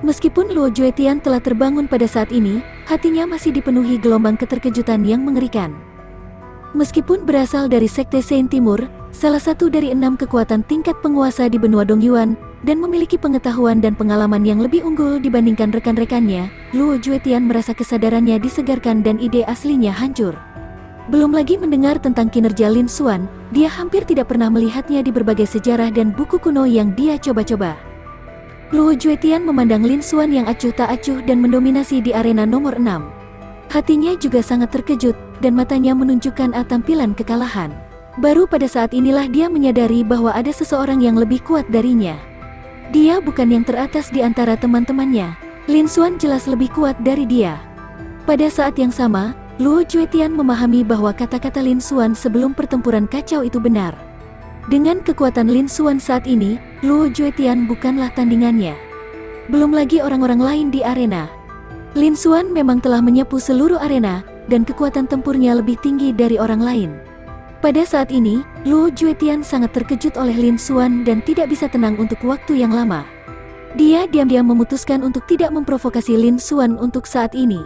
Meskipun Luo Juetian telah terbangun pada saat ini, hatinya masih dipenuhi gelombang keterkejutan yang mengerikan. Meskipun berasal dari Sekte Sein Timur, salah satu dari 6 kekuatan tingkat penguasa di benua Dongyuan, dan memiliki pengetahuan dan pengalaman yang lebih unggul dibandingkan rekan-rekannya, Luo Juetian merasa kesadarannya disegarkan dan ide aslinya hancur. Belum lagi mendengar tentang kinerja Lin Xuan, dia hampir tidak pernah melihatnya di berbagai sejarah dan buku kuno yang dia coba-coba. Luo Juetian memandang Lin Xuan yang acuh tak acuh dan mendominasi di arena nomor 6. Hatinya juga sangat terkejut, dan matanya menunjukkan tampilan kekalahan. Baru pada saat inilah dia menyadari bahwa ada seseorang yang lebih kuat darinya. Dia bukan yang teratas di antara teman-temannya. Lin Xuan jelas lebih kuat dari dia. Pada saat yang sama, Luo Juetian memahami bahwa kata-kata Lin Xuan sebelum pertempuran kacau itu benar. Dengan kekuatan Lin Xuan saat ini, Luo Juetian bukanlah tandingannya. Belum lagi orang-orang lain di arena. Lin Xuan memang telah menyapu seluruh arena, dan kekuatan tempurnya lebih tinggi dari orang lain. Pada saat ini, Luo Juetian sangat terkejut oleh Lin Xuan dan tidak bisa tenang untuk waktu yang lama. Dia diam-diam memutuskan untuk tidak memprovokasi Lin Xuan untuk saat ini.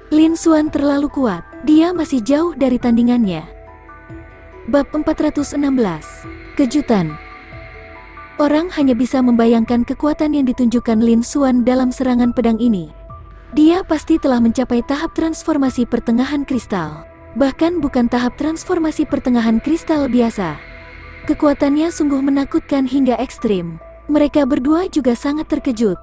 Lin Xuan terlalu kuat, dia masih jauh dari tandingannya. Bab 416. Kejutan. Orang hanya bisa membayangkan kekuatan yang ditunjukkan Lin Xuan dalam serangan pedang ini. Dia pasti telah mencapai tahap transformasi pertengahan kristal. Bahkan bukan tahap transformasi pertengahan kristal biasa. Kekuatannya sungguh menakutkan hingga ekstrim. Mereka berdua juga sangat terkejut.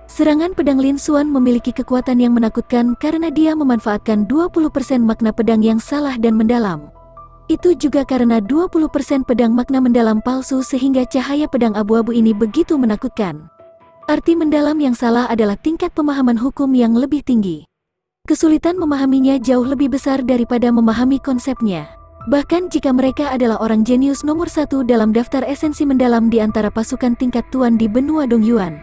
Serangan pedang Lin Xuan memiliki kekuatan yang menakutkan karena dia memanfaatkan 20% makna pedang yang salah dan mendalam. Itu juga karena 20% pedang makna mendalam palsu sehingga cahaya pedang abu-abu ini begitu menakutkan. Arti mendalam yang salah adalah tingkat pemahaman hukum yang lebih tinggi. Kesulitan memahaminya jauh lebih besar daripada memahami konsepnya. Bahkan jika mereka adalah orang jenius nomor 1 dalam daftar esensi mendalam di antara pasukan tingkat tuan di benua Dongyuan.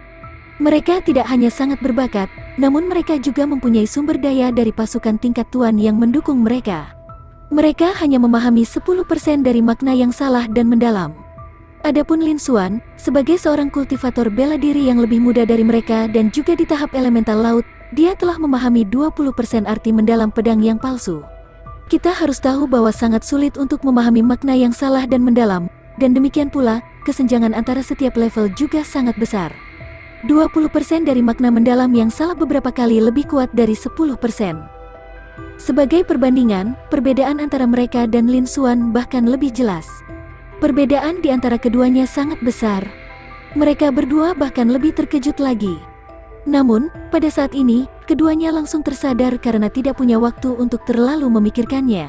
Mereka tidak hanya sangat berbakat, namun mereka juga mempunyai sumber daya dari pasukan tingkat tuan yang mendukung mereka. Mereka hanya memahami 10% dari makna yang salah dan mendalam. Adapun Lin Xuan, sebagai seorang kultivator bela diri yang lebih muda dari mereka dan juga di tahap elemental laut, dia telah memahami 20% arti mendalam pedang yang palsu. Kita harus tahu bahwa sangat sulit untuk memahami makna yang salah dan mendalam, dan demikian pula, kesenjangan antara setiap level juga sangat besar. 20% dari makna mendalam yang salah beberapa kali lebih kuat dari 10%. Sebagai perbandingan, perbedaan antara mereka dan Lin Xuan bahkan lebih jelas. Perbedaan di antara keduanya sangat besar. Mereka berdua bahkan lebih terkejut lagi. Namun, pada saat ini, keduanya langsung tersadar karena tidak punya waktu untuk terlalu memikirkannya.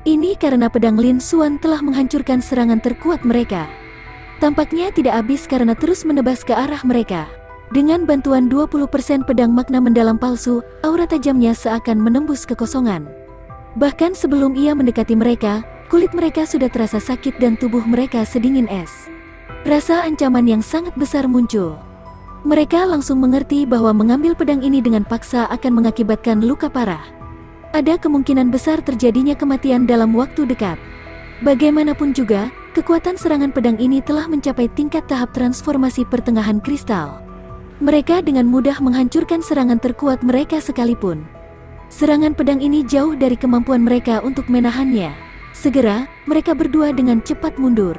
Ini karena pedang Lin Xuan telah menghancurkan serangan terkuat mereka. Tampaknya tidak habis karena terus menebas ke arah mereka. Dengan bantuan 20% pedang makna mendalam palsu, aura tajamnya seakan menembus kekosongan. Bahkan sebelum ia mendekati mereka, kulit mereka sudah terasa sakit dan tubuh mereka sedingin es. Rasa ancaman yang sangat besar muncul. Mereka langsung mengerti bahwa mengambil pedang ini dengan paksa akan mengakibatkan luka parah. Ada kemungkinan besar terjadinya kematian dalam waktu dekat. Bagaimanapun juga, kekuatan serangan pedang ini telah mencapai tingkat tahap transformasi pertengahan kristal. Mereka dengan mudah menghancurkan serangan terkuat mereka sekalipun. Serangan pedang ini jauh dari kemampuan mereka untuk menahannya. Segera, mereka berdua dengan cepat mundur.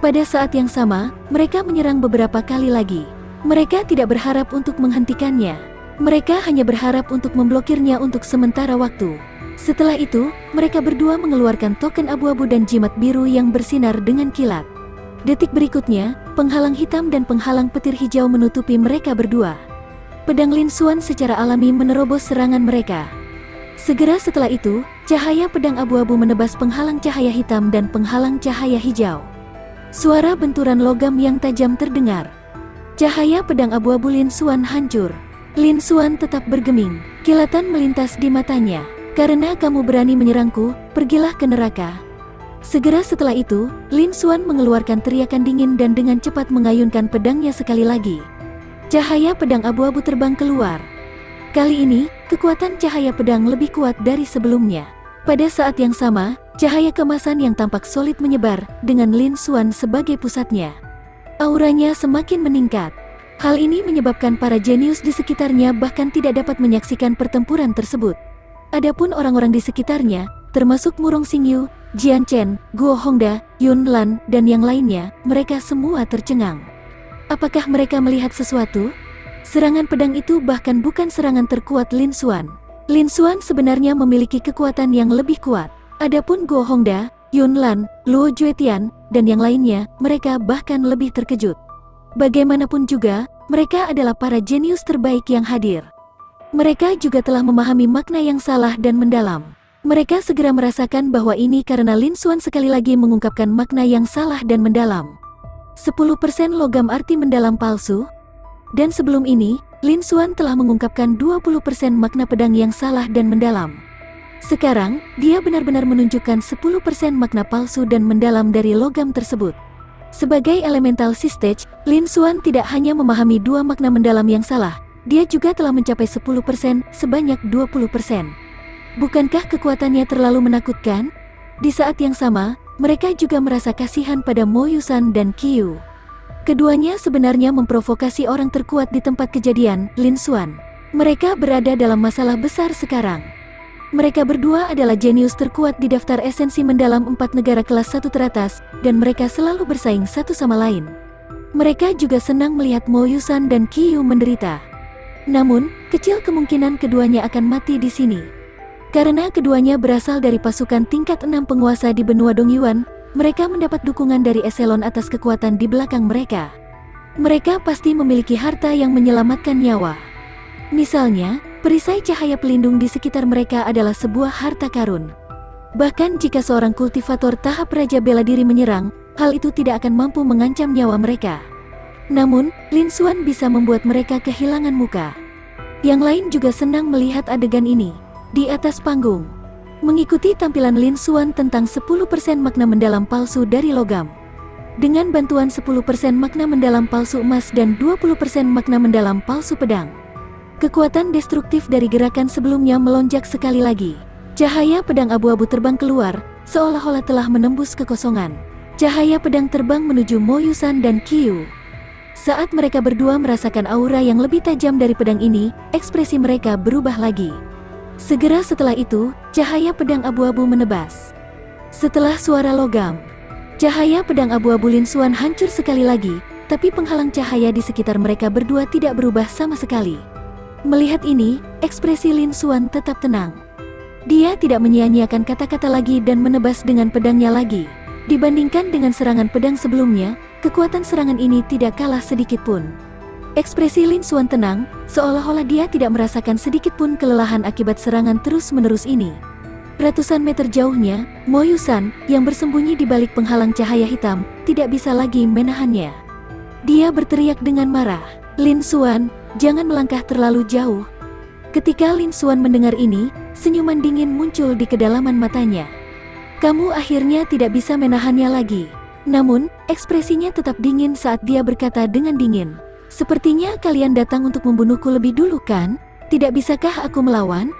Pada saat yang sama, mereka menyerang beberapa kali lagi. Mereka tidak berharap untuk menghentikannya. Mereka hanya berharap untuk memblokirnya untuk sementara waktu. Setelah itu, mereka berdua mengeluarkan token abu-abu dan jimat biru yang bersinar dengan kilat. Detik berikutnya, penghalang hitam dan penghalang petir hijau menutupi mereka berdua. Pedang Lin Xuan secara alami menerobos serangan mereka. Segera setelah itu, cahaya pedang abu-abu menebas penghalang cahaya hitam dan penghalang cahaya hijau. Suara benturan logam yang tajam terdengar. Cahaya pedang abu-abu Lin Xuan hancur. Lin Xuan tetap bergeming, kilatan melintas di matanya. Karena kamu berani menyerangku, pergilah ke neraka. Segera setelah itu, Lin Xuan mengeluarkan teriakan dingin dan dengan cepat mengayunkan pedangnya sekali lagi. Cahaya pedang abu-abu terbang keluar. Kali ini, kekuatan cahaya pedang lebih kuat dari sebelumnya. Pada saat yang sama, cahaya kemasan yang tampak solid menyebar, dengan Lin Xuan sebagai pusatnya. Auranya semakin meningkat. Hal ini menyebabkan para jenius di sekitarnya bahkan tidak dapat menyaksikan pertempuran tersebut. Adapun orang-orang di sekitarnya, termasuk Murong Xingyu, Jian Chen, Guo Hongda, Yun Lan, dan yang lainnya, mereka semua tercengang. Apakah mereka melihat sesuatu? Serangan pedang itu bahkan bukan serangan terkuat Lin Xuan. Lin Xuan sebenarnya memiliki kekuatan yang lebih kuat. Adapun Guo Hongda, Yun Lan, Luo Juetian, dan yang lainnya, mereka bahkan lebih terkejut. Bagaimanapun juga, mereka adalah para jenius terbaik yang hadir. Mereka juga telah memahami makna yang salah dan mendalam. Mereka segera merasakan bahwa ini karena Lin Xuan sekali lagi mengungkapkan makna yang salah dan mendalam. 10% logam arti mendalam palsu. Dan sebelum ini, Lin Xuan telah mengungkapkan 20% makna pedang yang salah dan mendalam. Sekarang, dia benar-benar menunjukkan 10% makna palsu dan mendalam dari logam tersebut. Sebagai elemental sistage, Lin Xuan tidak hanya memahami dua makna mendalam yang salah, dia juga telah mencapai 10%, sebanyak 20%. Bukankah kekuatannya terlalu menakutkan? Di saat yang sama, mereka juga merasa kasihan pada Mo Yusan dan Qiu. Keduanya sebenarnya memprovokasi orang terkuat di tempat kejadian, Lin Xuan. Mereka berada dalam masalah besar sekarang. Mereka berdua adalah jenius terkuat di daftar esensi mendalam 4 negara kelas 1 teratas, dan mereka selalu bersaing satu sama lain. Mereka juga senang melihat Mo Yusan dan Qiu menderita. Namun, kecil kemungkinan keduanya akan mati di sini. Karena keduanya berasal dari pasukan tingkat 6 penguasa di benua Dongyuan, mereka mendapat dukungan dari eselon atas kekuatan di belakang mereka. Mereka pasti memiliki harta yang menyelamatkan nyawa. Misalnya, perisai cahaya pelindung di sekitar mereka adalah sebuah harta karun. Bahkan jika seorang kultivator tahap Raja Bela Diri menyerang, hal itu tidak akan mampu mengancam nyawa mereka. Namun, Lin Xuan bisa membuat mereka kehilangan muka. Yang lain juga senang melihat adegan ini. Di atas panggung, mengikuti tampilan Lin Xuan tentang 10% makna mendalam palsu dari logam. Dengan bantuan 10% makna mendalam palsu emas dan 20% makna mendalam palsu pedang, kekuatan destruktif dari gerakan sebelumnya melonjak sekali lagi. Cahaya pedang abu-abu terbang keluar, seolah-olah telah menembus kekosongan. Cahaya pedang terbang menuju Mo Yusan dan Qiu. Saat mereka berdua merasakan aura yang lebih tajam dari pedang ini, ekspresi mereka berubah lagi. Segera setelah itu, cahaya pedang abu-abu menebas. Setelah suara logam, cahaya pedang abu-abu Lin Xuan hancur sekali lagi, tapi penghalang cahaya di sekitar mereka berdua tidak berubah sama sekali. Melihat ini, ekspresi Lin Xuan tetap tenang. Dia tidak menyia-nyiakan kata-kata lagi dan menebas dengan pedangnya lagi. Dibandingkan dengan serangan pedang sebelumnya, kekuatan serangan ini tidak kalah sedikit pun. Ekspresi Lin Xuan tenang, seolah-olah dia tidak merasakan sedikit pun kelelahan akibat serangan terus-menerus ini. Ratusan meter jauhnya, Mo Yusan, yang bersembunyi di balik penghalang cahaya hitam, tidak bisa lagi menahannya. Dia berteriak dengan marah, "Lin Xuan, jangan melangkah terlalu jauh." Ketika Lin Xuan mendengar ini, senyuman dingin muncul di kedalaman matanya. "Kamu akhirnya tidak bisa menahannya lagi." Namun, ekspresinya tetap dingin saat dia berkata dengan dingin, "Sepertinya kalian datang untuk membunuhku lebih dulu kan? Tidak bisakah aku melawan?"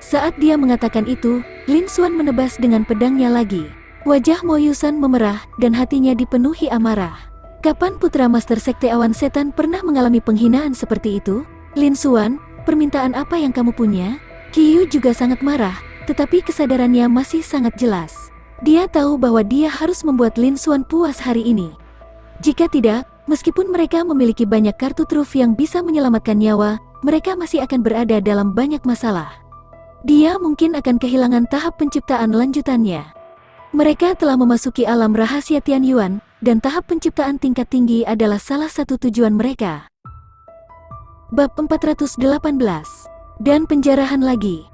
Saat dia mengatakan itu, Lin Xuan menebas dengan pedangnya lagi. Wajah Mo Yusan memerah dan hatinya dipenuhi amarah. Kapan putra Master Sekte Awan Setan pernah mengalami penghinaan seperti itu? "Lin Xuan, permintaan apa yang kamu punya?" Qiyu juga sangat marah, tetapi kesadarannya masih sangat jelas. Dia tahu bahwa dia harus membuat Lin Xuan puas hari ini. Jika tidak, meskipun mereka memiliki banyak kartu truf yang bisa menyelamatkan nyawa, mereka masih akan berada dalam banyak masalah. Dia mungkin akan kehilangan tahap penciptaan lanjutannya. Mereka telah memasuki alam rahasia Tian Yuan, dan tahap penciptaan tingkat tinggi adalah salah satu tujuan mereka. Bab 418. Dan penjarahan lagi.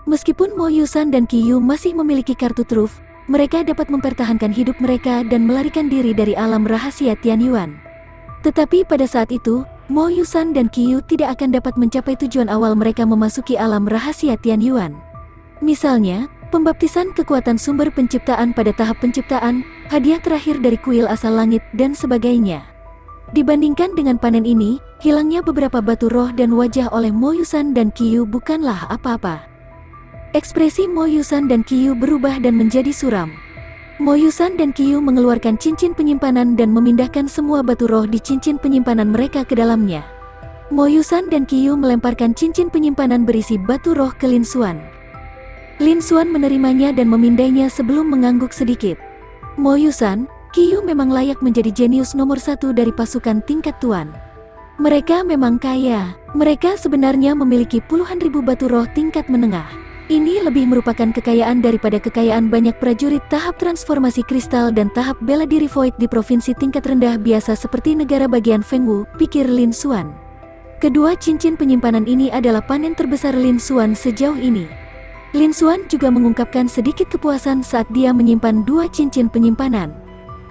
Meskipun Mo Yusan dan Qiyu masih memiliki kartu truf, mereka dapat mempertahankan hidup mereka dan melarikan diri dari alam rahasia Tian Yuan. Tetapi pada saat itu, Mo Yusan dan Qiyu tidak akan dapat mencapai tujuan awal mereka memasuki alam rahasia Tian Yuan. Misalnya, pembaptisan kekuatan sumber penciptaan pada tahap penciptaan, hadiah terakhir dari kuil asal langit, dan sebagainya. Dibandingkan dengan panen ini, hilangnya beberapa batu roh dan wajah oleh Mo Yusan dan Qiyu bukanlah apa-apa. Ekspresi Mo Yusan dan Qiyu berubah dan menjadi suram. Mo Yusan dan Qiyu mengeluarkan cincin penyimpanan dan memindahkan semua batu roh di cincin penyimpanan mereka ke dalamnya. Mo Yusan dan Qiyu melemparkan cincin penyimpanan berisi batu roh ke Lin Xuan. Lin Xuan menerimanya dan memindainya sebelum mengangguk sedikit. Mo Yusan, Qiyu memang layak menjadi jenius nomor 1 dari pasukan tingkat tuan. Mereka memang kaya. Mereka sebenarnya memiliki puluhan ribu batu roh tingkat menengah. Ini lebih merupakan kekayaan daripada kekayaan banyak prajurit tahap transformasi kristal dan tahap bela diri void di provinsi tingkat rendah biasa seperti negara bagian Fengwu, pikir Lin Xuan. Kedua cincin penyimpanan ini adalah panen terbesar Lin Xuan sejauh ini. Lin Xuan juga mengungkapkan sedikit kepuasan saat dia menyimpan dua cincin penyimpanan.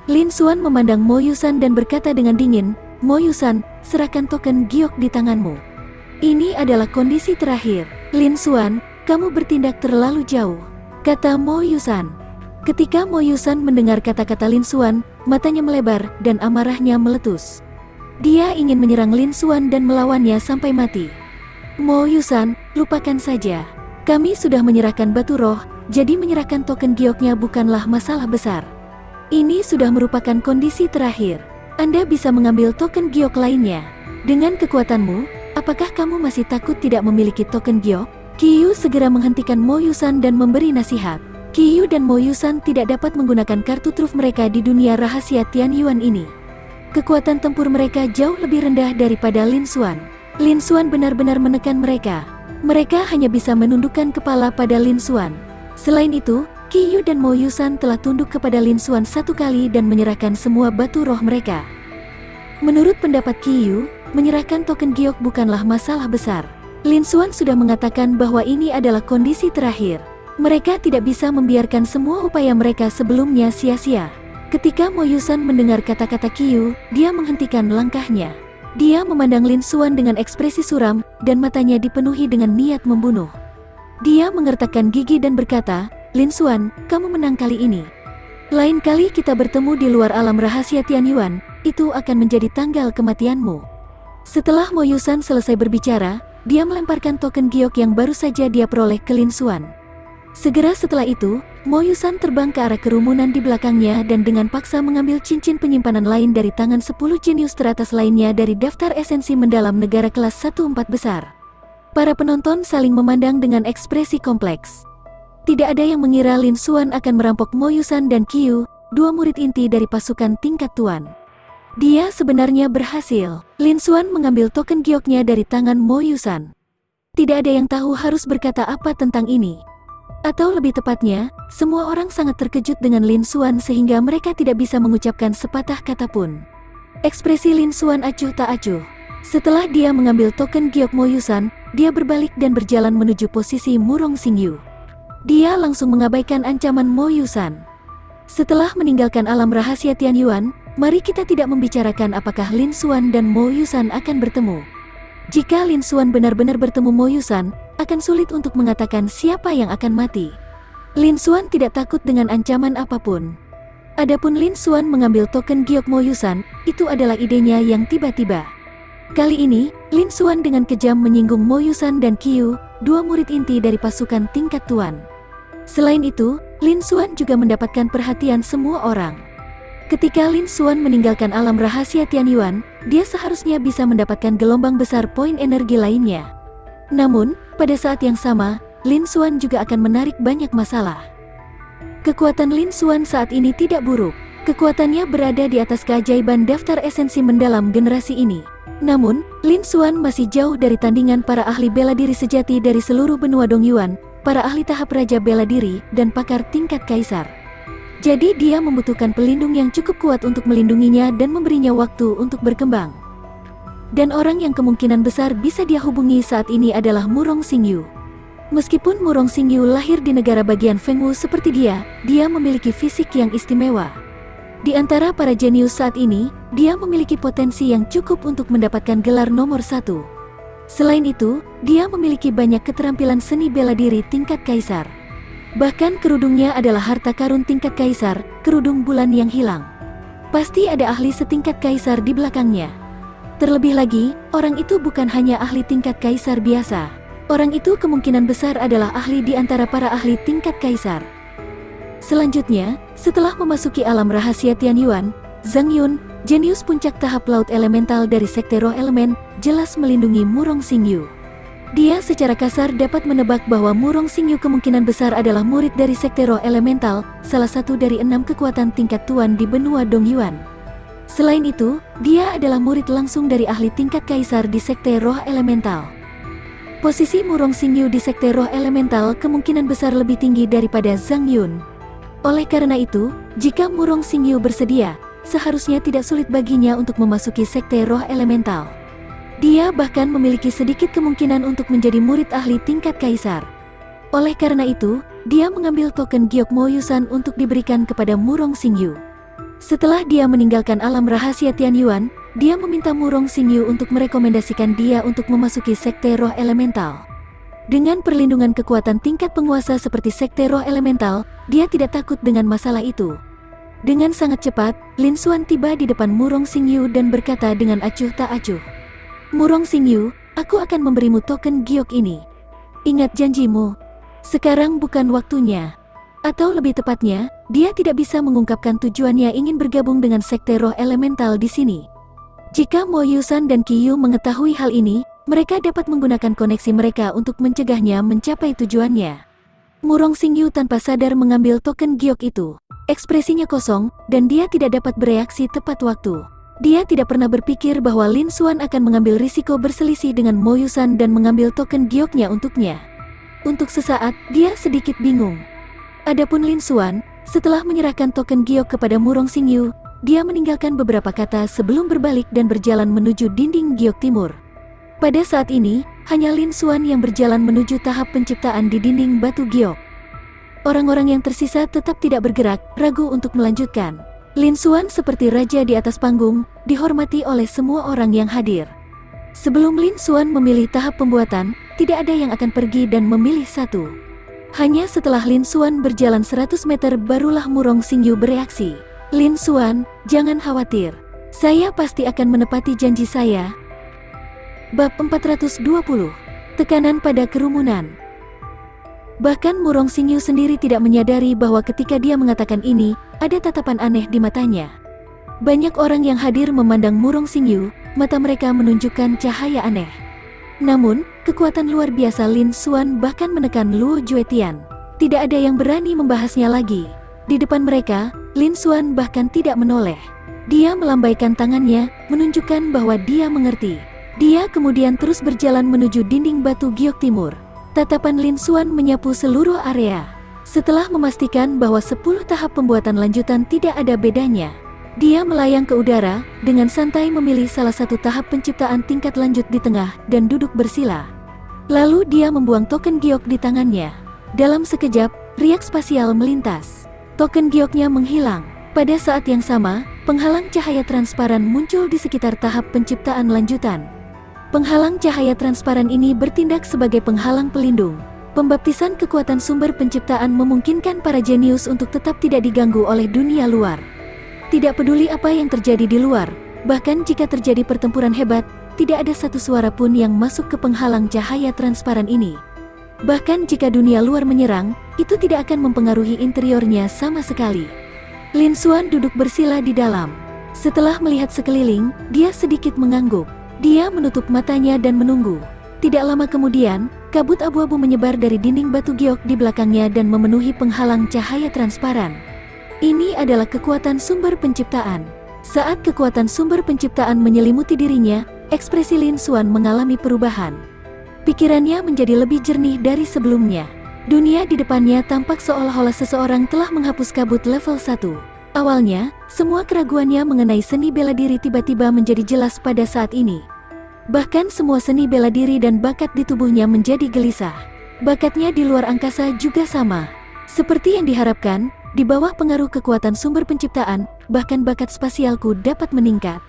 Lin Xuan memandang Mo Yusan dan berkata dengan dingin, "Mo Yusan, serahkan token giok di tanganmu. Ini adalah kondisi terakhir." "Lin Xuan, kamu bertindak terlalu jauh," kata Mo Yusan. Ketika Mo Yusan mendengar kata-kata Lin Xuan, matanya melebar dan amarahnya meletus. Dia ingin menyerang Lin Xuan dan melawannya sampai mati. "Mo Yusan, lupakan saja. Kami sudah menyerahkan batu roh, jadi menyerahkan token gioknya bukanlah masalah besar. Ini sudah merupakan kondisi terakhir. Anda bisa mengambil token giok lainnya. Dengan kekuatanmu, apakah kamu masih takut tidak memiliki token giok?" Qiyu segera menghentikan Mo Yusan dan memberi nasihat. Qiyu dan Mo Yusan tidak dapat menggunakan kartu truf mereka di dunia rahasia Tian Yuan ini. Kekuatan tempur mereka jauh lebih rendah daripada Lin Xuan. Lin Xuan benar-benar menekan mereka. Mereka hanya bisa menundukkan kepala pada Lin Xuan. Selain itu, Qiyu dan Mo Yusan telah tunduk kepada Lin Xuan satu kali dan menyerahkan semua batu roh mereka. Menurut pendapat Qiyu, menyerahkan token giok bukanlah masalah besar. Lin Xuan sudah mengatakan bahwa ini adalah kondisi terakhir. Mereka tidak bisa membiarkan semua upaya mereka sebelumnya sia-sia. Ketika Mo Yusan mendengar kata-kata Qiyu, dia menghentikan langkahnya. Dia memandang Lin Xuan dengan ekspresi suram, dan matanya dipenuhi dengan niat membunuh. Dia mengertakkan gigi dan berkata, "Lin Xuan, kamu menang kali ini. Lain kali kita bertemu di luar alam rahasia Tian Yuan, itu akan menjadi tanggal kematianmu." Setelah Mo Yusan selesai berbicara, dia melemparkan token giok yang baru saja dia peroleh ke Lin Xuan. Segera setelah itu, Mo Yusan terbang ke arah kerumunan di belakangnya dan dengan paksa mengambil cincin penyimpanan lain dari tangan 10 jenius teratas lainnya dari daftar esensi mendalam negara kelas 1/4 besar. Para penonton saling memandang dengan ekspresi kompleks. Tidak ada yang mengira Lin Xuan akan merampok Mo Yusan dan Qiu, dua murid inti dari pasukan tingkat tuan. Dia sebenarnya berhasil. Lin Xuan mengambil token gioknya dari tangan Mo Yusan. Tidak ada yang tahu harus berkata apa tentang ini. Atau lebih tepatnya, semua orang sangat terkejut dengan Lin Xuan sehingga mereka tidak bisa mengucapkan sepatah kata pun. Ekspresi Lin Xuan acuh tak acuh. Setelah dia mengambil token giok Mo Yusan, dia berbalik dan berjalan menuju posisi Murong Xingyu. Dia langsung mengabaikan ancaman Mo Yusan. Setelah meninggalkan alam rahasia Tianyuan, mari kita tidak membicarakan apakah Lin Xuan dan Mo Yusan akan bertemu. Jika Lin Xuan benar-benar bertemu Mo Yusan, akan sulit untuk mengatakan siapa yang akan mati. Lin Xuan tidak takut dengan ancaman apapun. Adapun Lin Xuan mengambil token giok Mo Yusan, itu adalah idenya yang tiba-tiba. Kali ini, Lin Xuan dengan kejam menyinggung Mo Yusan dan Qiu, dua murid inti dari pasukan tingkat tuan. Selain itu, Lin Xuan juga mendapatkan perhatian semua orang. Ketika Lin Xuan meninggalkan alam rahasia Tianyuan, dia seharusnya bisa mendapatkan gelombang besar poin energi lainnya. Namun, pada saat yang sama, Lin Xuan juga akan menarik banyak masalah. Kekuatan Lin Xuan saat ini tidak buruk. Kekuatannya berada di atas keajaiban daftar esensi mendalam generasi ini. Namun, Lin Xuan masih jauh dari tandingan para ahli bela diri sejati dari seluruh benua Dongyuan, para ahli tahap raja bela diri, dan pakar tingkat kaisar. Jadi dia membutuhkan pelindung yang cukup kuat untuk melindunginya dan memberinya waktu untuk berkembang. Dan orang yang kemungkinan besar bisa dia hubungi saat ini adalah Murong Xingyu. Meskipun Murong Xingyu lahir di negara bagian Fengwu seperti dia memiliki fisik yang istimewa. Di antara para jenius saat ini, dia memiliki potensi yang cukup untuk mendapatkan gelar nomor 1. Selain itu, dia memiliki banyak keterampilan seni bela diri tingkat kaisar. Bahkan kerudungnya adalah harta karun tingkat kaisar, kerudung bulan yang hilang. Pasti ada ahli setingkat kaisar di belakangnya. Terlebih lagi, orang itu bukan hanya ahli tingkat kaisar biasa. Orang itu kemungkinan besar adalah ahli di antara para ahli tingkat kaisar. Selanjutnya, setelah memasuki alam rahasia Tianyuan, Zhang Yun, jenius puncak tahap laut elemental dari sekte roh elemen, jelas melindungi Murong Xingyu. Dia secara kasar dapat menebak bahwa Murong Xingyu kemungkinan besar adalah murid dari sekte roh elemental, salah satu dari 6 kekuatan tingkat tuan di benua Dongyuan. Selain itu, dia adalah murid langsung dari ahli tingkat kaisar di sekte roh elemental. Posisi Murong Xingyu di sekte roh elemental kemungkinan besar lebih tinggi daripada Zhang Yun. Oleh karena itu, jika Murong Xingyu bersedia, seharusnya tidak sulit baginya untuk memasuki sekte roh elemental. Dia bahkan memiliki sedikit kemungkinan untuk menjadi murid ahli tingkat kaisar. Oleh karena itu, dia mengambil token giok Mo Yusan untuk diberikan kepada Murong Xingyu. Setelah dia meninggalkan alam rahasia Tianyuan, dia meminta Murong Xingyu untuk merekomendasikan dia untuk memasuki sekte roh elemental. Dengan perlindungan kekuatan tingkat penguasa seperti sekte roh elemental, dia tidak takut dengan masalah itu. Dengan sangat cepat, Lin Xuan tiba di depan Murong Xingyu dan berkata dengan acuh tak acuh. Murong Xingyu, aku akan memberimu token giok ini. Ingat janjimu. Sekarang bukan waktunya. Atau lebih tepatnya, dia tidak bisa mengungkapkan tujuannya ingin bergabung dengan sekte roh elemental di sini. Jika Mo Yusan dan Qiu mengetahui hal ini, mereka dapat menggunakan koneksi mereka untuk mencegahnya mencapai tujuannya. Murong Xingyu tanpa sadar mengambil token giok itu. Ekspresinya kosong, dan dia tidak dapat bereaksi tepat waktu. Dia tidak pernah berpikir bahwa Lin Xuan akan mengambil risiko berselisih dengan Mo Yusan dan mengambil token gioknya untuknya. Untuk sesaat, dia sedikit bingung. Adapun Lin Xuan, setelah menyerahkan token giok kepada Murong Xingyu, dia meninggalkan beberapa kata sebelum berbalik dan berjalan menuju dinding giok timur. Pada saat ini, hanya Lin Xuan yang berjalan menuju tahap penciptaan di dinding batu giok. Orang-orang yang tersisa tetap tidak bergerak, ragu untuk melanjutkan. Lin Xuan seperti raja di atas panggung, dihormati oleh semua orang yang hadir. Sebelum Lin Xuan memilih tahap pembuatan, tidak ada yang akan pergi dan memilih satu. Hanya setelah Lin Xuan berjalan 100 meter barulah Murong Xingyu bereaksi. Lin Xuan, jangan khawatir. Saya pasti akan menepati janji saya. Bab 420. Tekanan pada kerumunan. Bahkan Murong Xingyu sendiri tidak menyadari bahwa ketika dia mengatakan ini, ada tatapan aneh di matanya. Banyak orang yang hadir memandang Murong Xingyu, mata mereka menunjukkan cahaya aneh. Namun, kekuatan luar biasa Lin Xuan bahkan menekan Luo Juetian. Tidak ada yang berani membahasnya lagi. Di depan mereka, Lin Xuan bahkan tidak menoleh. Dia melambaikan tangannya, menunjukkan bahwa dia mengerti. Dia kemudian terus berjalan menuju dinding batu giok timur. Tatapan Lin Xuan menyapu seluruh area. Setelah memastikan bahwa 10 tahap pembuatan lanjutan tidak ada bedanya, dia melayang ke udara, dengan santai memilih salah satu tahap penciptaan tingkat lanjut di tengah dan duduk bersila. Lalu dia membuang token giok di tangannya. Dalam sekejap, riak spasial melintas. Token gioknya menghilang. Pada saat yang sama, penghalang cahaya transparan muncul di sekitar tahap penciptaan lanjutan. Penghalang cahaya transparan ini bertindak sebagai penghalang pelindung. Pembaptisan kekuatan sumber penciptaan memungkinkan para jenius untuk tetap tidak diganggu oleh dunia luar. Tidak peduli apa yang terjadi di luar, bahkan jika terjadi pertempuran hebat, tidak ada satu suara pun yang masuk ke penghalang cahaya transparan ini. Bahkan jika dunia luar menyerang, itu tidak akan mempengaruhi interiornya sama sekali. Lin Xuan duduk bersila di dalam. Setelah melihat sekeliling, dia sedikit mengangguk. Dia menutup matanya dan menunggu. Tidak lama kemudian, kabut abu-abu menyebar dari dinding batu giok di belakangnya dan memenuhi penghalang cahaya transparan. Ini adalah kekuatan sumber penciptaan. Saat kekuatan sumber penciptaan menyelimuti dirinya, ekspresi Lin Xuan mengalami perubahan. Pikirannya menjadi lebih jernih dari sebelumnya. Dunia di depannya tampak seolah-olah seseorang telah menghapus kabut level 1. Awalnya, semua keraguannya mengenai seni bela diri tiba-tiba menjadi jelas pada saat ini. Bahkan semua seni bela diri dan bakat di tubuhnya menjadi gelisah. Bakatnya di luar angkasa juga sama. Seperti yang diharapkan, di bawah pengaruh kekuatan sumber penciptaan, bahkan bakat spasialku dapat meningkat.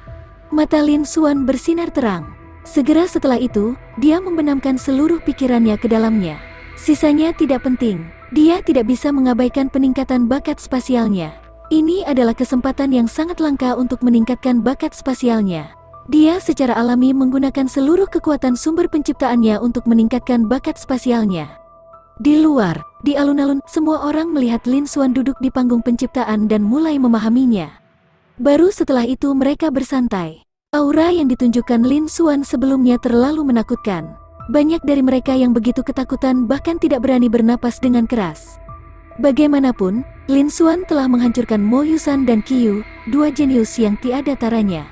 Mata Lin Xuan bersinar terang. Segera setelah itu, dia membenamkan seluruh pikirannya ke dalamnya. Sisanya tidak penting. Dia tidak bisa mengabaikan peningkatan bakat spasialnya. Ini adalah kesempatan yang sangat langka untuk meningkatkan bakat spasialnya. Dia secara alami menggunakan seluruh kekuatan sumber penciptaannya untuk meningkatkan bakat spasialnya. Di luar, di alun-alun, semua orang melihat Lin Xuan duduk di panggung penciptaan dan mulai memahaminya. Baru setelah itu mereka bersantai. Aura yang ditunjukkan Lin Xuan sebelumnya terlalu menakutkan. Banyak dari mereka yang begitu ketakutan bahkan tidak berani bernapas dengan keras. Bagaimanapun, Lin Xuan telah menghancurkan Mo Yusan dan Qiyu, dua jenius yang tiada taranya.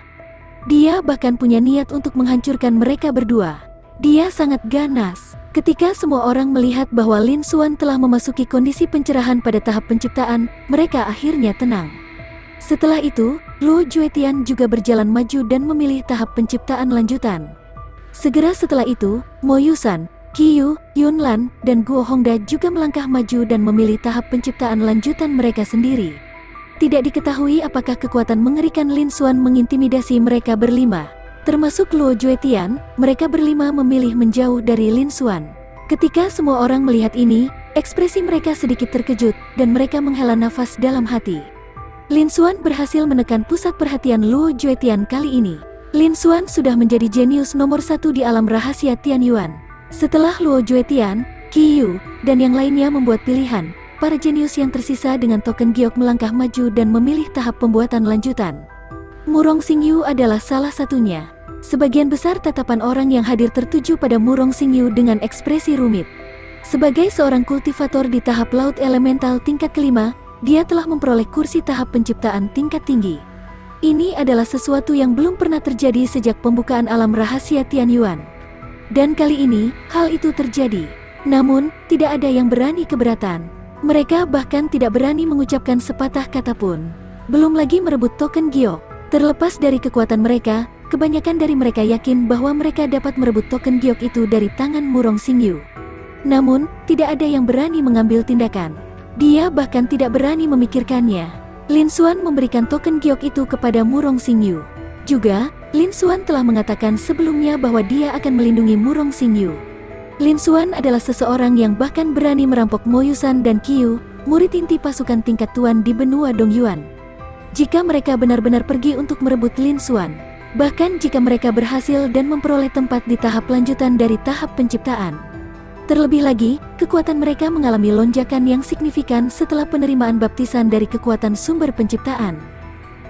Dia bahkan punya niat untuk menghancurkan mereka berdua. Dia sangat ganas. Ketika semua orang melihat bahwa Lin Xuan telah memasuki kondisi pencerahan pada tahap penciptaan, mereka akhirnya tenang. Setelah itu, Luo Juetian juga berjalan maju dan memilih tahap penciptaan lanjutan. Segera setelah itu, Mo Yusan, Qiyu, Yunlan, dan Guo Hongda juga melangkah maju dan memilih tahap penciptaan lanjutan mereka sendiri. Tidak diketahui apakah kekuatan mengerikan Lin Xuan mengintimidasi mereka berlima. Termasuk Luo Juetian, mereka berlima memilih menjauh dari Lin Xuan. Ketika semua orang melihat ini, ekspresi mereka sedikit terkejut, dan mereka menghela nafas dalam hati. Lin Xuan berhasil menekan pusat perhatian Luo Juetian kali ini. Lin Xuan sudah menjadi jenius nomor 1 di alam rahasia Tianyuan. Setelah Luo Juetian, Qiyu, dan yang lainnya membuat pilihan, para jenius yang tersisa dengan token giok melangkah maju dan memilih tahap pembuatan lanjutan. Murong Xingyu adalah salah satunya. Sebagian besar tatapan orang yang hadir tertuju pada Murong Xingyu dengan ekspresi rumit. Sebagai seorang kultivator di tahap laut elemental tingkat kelima, dia telah memperoleh kursi tahap penciptaan tingkat tinggi. Ini adalah sesuatu yang belum pernah terjadi sejak pembukaan alam rahasia Tianyuan. Dan kali ini, hal itu terjadi. Namun, tidak ada yang berani keberatan. Mereka bahkan tidak berani mengucapkan sepatah kata pun. Belum lagi merebut token giok. Terlepas dari kekuatan mereka, kebanyakan dari mereka yakin bahwa mereka dapat merebut token giok itu dari tangan Murong Xingyu. Namun, tidak ada yang berani mengambil tindakan. Dia bahkan tidak berani memikirkannya. Lin Xuan memberikan token giok itu kepada Murong Xingyu. Juga, Lin Xuan telah mengatakan sebelumnya bahwa dia akan melindungi Murong Xingyu. Lin Xuan adalah seseorang yang bahkan berani merampok Mo Yusan dan Qiyu, murid inti pasukan tingkat tuan di benua Dongyuan. Jika mereka benar-benar pergi untuk merebut Lin Xuan, bahkan jika mereka berhasil dan memperoleh tempat di tahap lanjutan dari tahap penciptaan, Terlebih lagi, kekuatan mereka mengalami lonjakan yang signifikan setelah penerimaan baptisan dari kekuatan sumber penciptaan.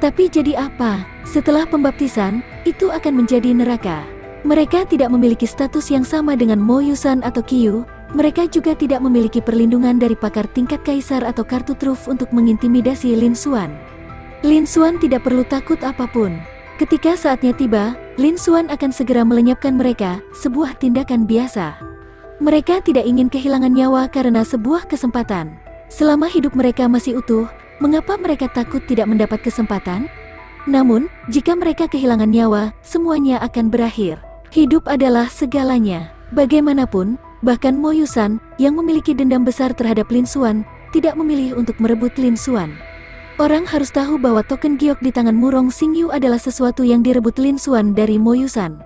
Tapi jadi apa? Setelah pembaptisan, itu akan menjadi neraka. Mereka tidak memiliki status yang sama dengan Mo Yusan atau Qiyu. Mereka juga tidak memiliki perlindungan dari pakar tingkat kaisar atau kartu truf untuk mengintimidasi Lin Xuan. Lin Xuan tidak perlu takut apapun. Ketika saatnya tiba, Lin Xuan akan segera melenyapkan mereka, sebuah tindakan biasa. Mereka tidak ingin kehilangan nyawa karena sebuah kesempatan. Selama hidup mereka masih utuh, mengapa mereka takut tidak mendapat kesempatan? Namun, jika mereka kehilangan nyawa, semuanya akan berakhir. Hidup adalah segalanya. Bagaimanapun, bahkan Mo Yusan, yang memiliki dendam besar terhadap Lin Xuan, tidak memilih untuk merebut Lin Xuan. Orang harus tahu bahwa token giok di tangan Murong Xingyu adalah sesuatu yang direbut Lin Xuan dari Mo Yusan.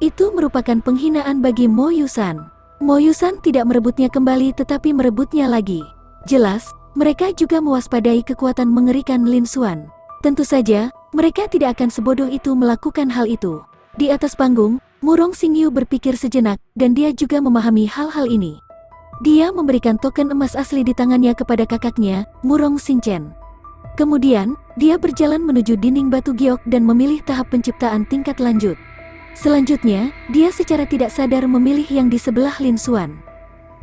Itu merupakan penghinaan bagi Mo Yusan. Mo Yusan tidak merebutnya kembali tetapi merebutnya lagi. Jelas, mereka juga mewaspadai kekuatan mengerikan Lin Xuan. Tentu saja, mereka tidak akan sebodoh itu melakukan hal itu. Di atas panggung, Murong Xingyu berpikir sejenak, dan dia juga memahami hal-hal ini. Dia memberikan token emas asli di tangannya kepada kakaknya, Murong Xingchen. Kemudian, dia berjalan menuju dinding batu giok dan memilih tahap penciptaan tingkat lanjut. Selanjutnya, dia secara tidak sadar memilih yang di sebelah Lin Xuan.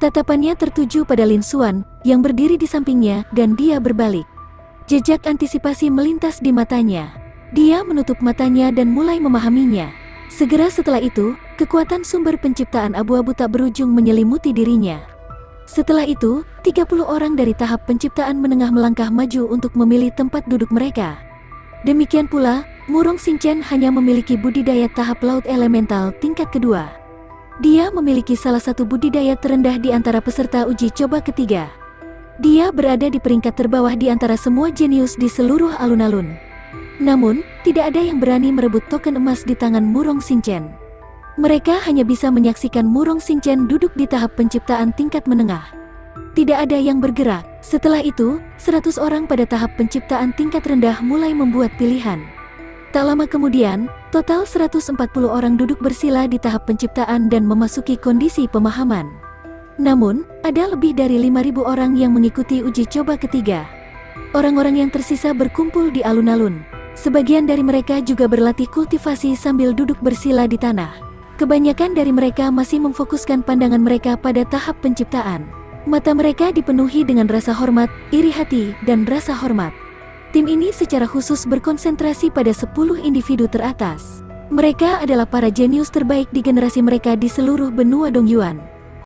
Tatapannya tertuju pada Lin Xuan, yang berdiri di sampingnya, dan dia berbalik. Jejak antisipasi melintas di matanya. Dia menutup matanya dan mulai memahaminya. Segera setelah itu, kekuatan sumber penciptaan abu-abu tak berujung menyelimuti dirinya. Setelah itu, 30 orang dari tahap penciptaan menengah melangkah maju untuk memilih tempat duduk mereka. Demikian pula, Murong Xingchen hanya memiliki budidaya tahap laut elemental tingkat kedua. Dia memiliki salah satu budidaya terendah di antara peserta uji coba ketiga. Dia berada di peringkat terbawah di antara semua jenius di seluruh alun-alun. Namun, tidak ada yang berani merebut token emas di tangan Murong Xingchen. Mereka hanya bisa menyaksikan Murong Xingchen duduk di tahap penciptaan tingkat menengah. Tidak ada yang bergerak. Setelah itu, 100 orang pada tahap penciptaan tingkat rendah mulai membuat pilihan. Tak lama kemudian, total 140 orang duduk bersila di tahap penciptaan dan memasuki kondisi pemahaman. Namun, ada lebih dari 5.000 orang yang mengikuti uji coba ketiga. Orang-orang yang tersisa berkumpul di alun-alun. Sebagian dari mereka juga berlatih kultivasi sambil duduk bersila di tanah. Kebanyakan dari mereka masih memfokuskan pandangan mereka pada tahap penciptaan. Mata mereka dipenuhi dengan rasa hormat, iri hati, dan rasa hormat. Tim ini secara khusus berkonsentrasi pada 10 individu teratas. Mereka adalah para jenius terbaik di generasi mereka di seluruh benua Dongyuan.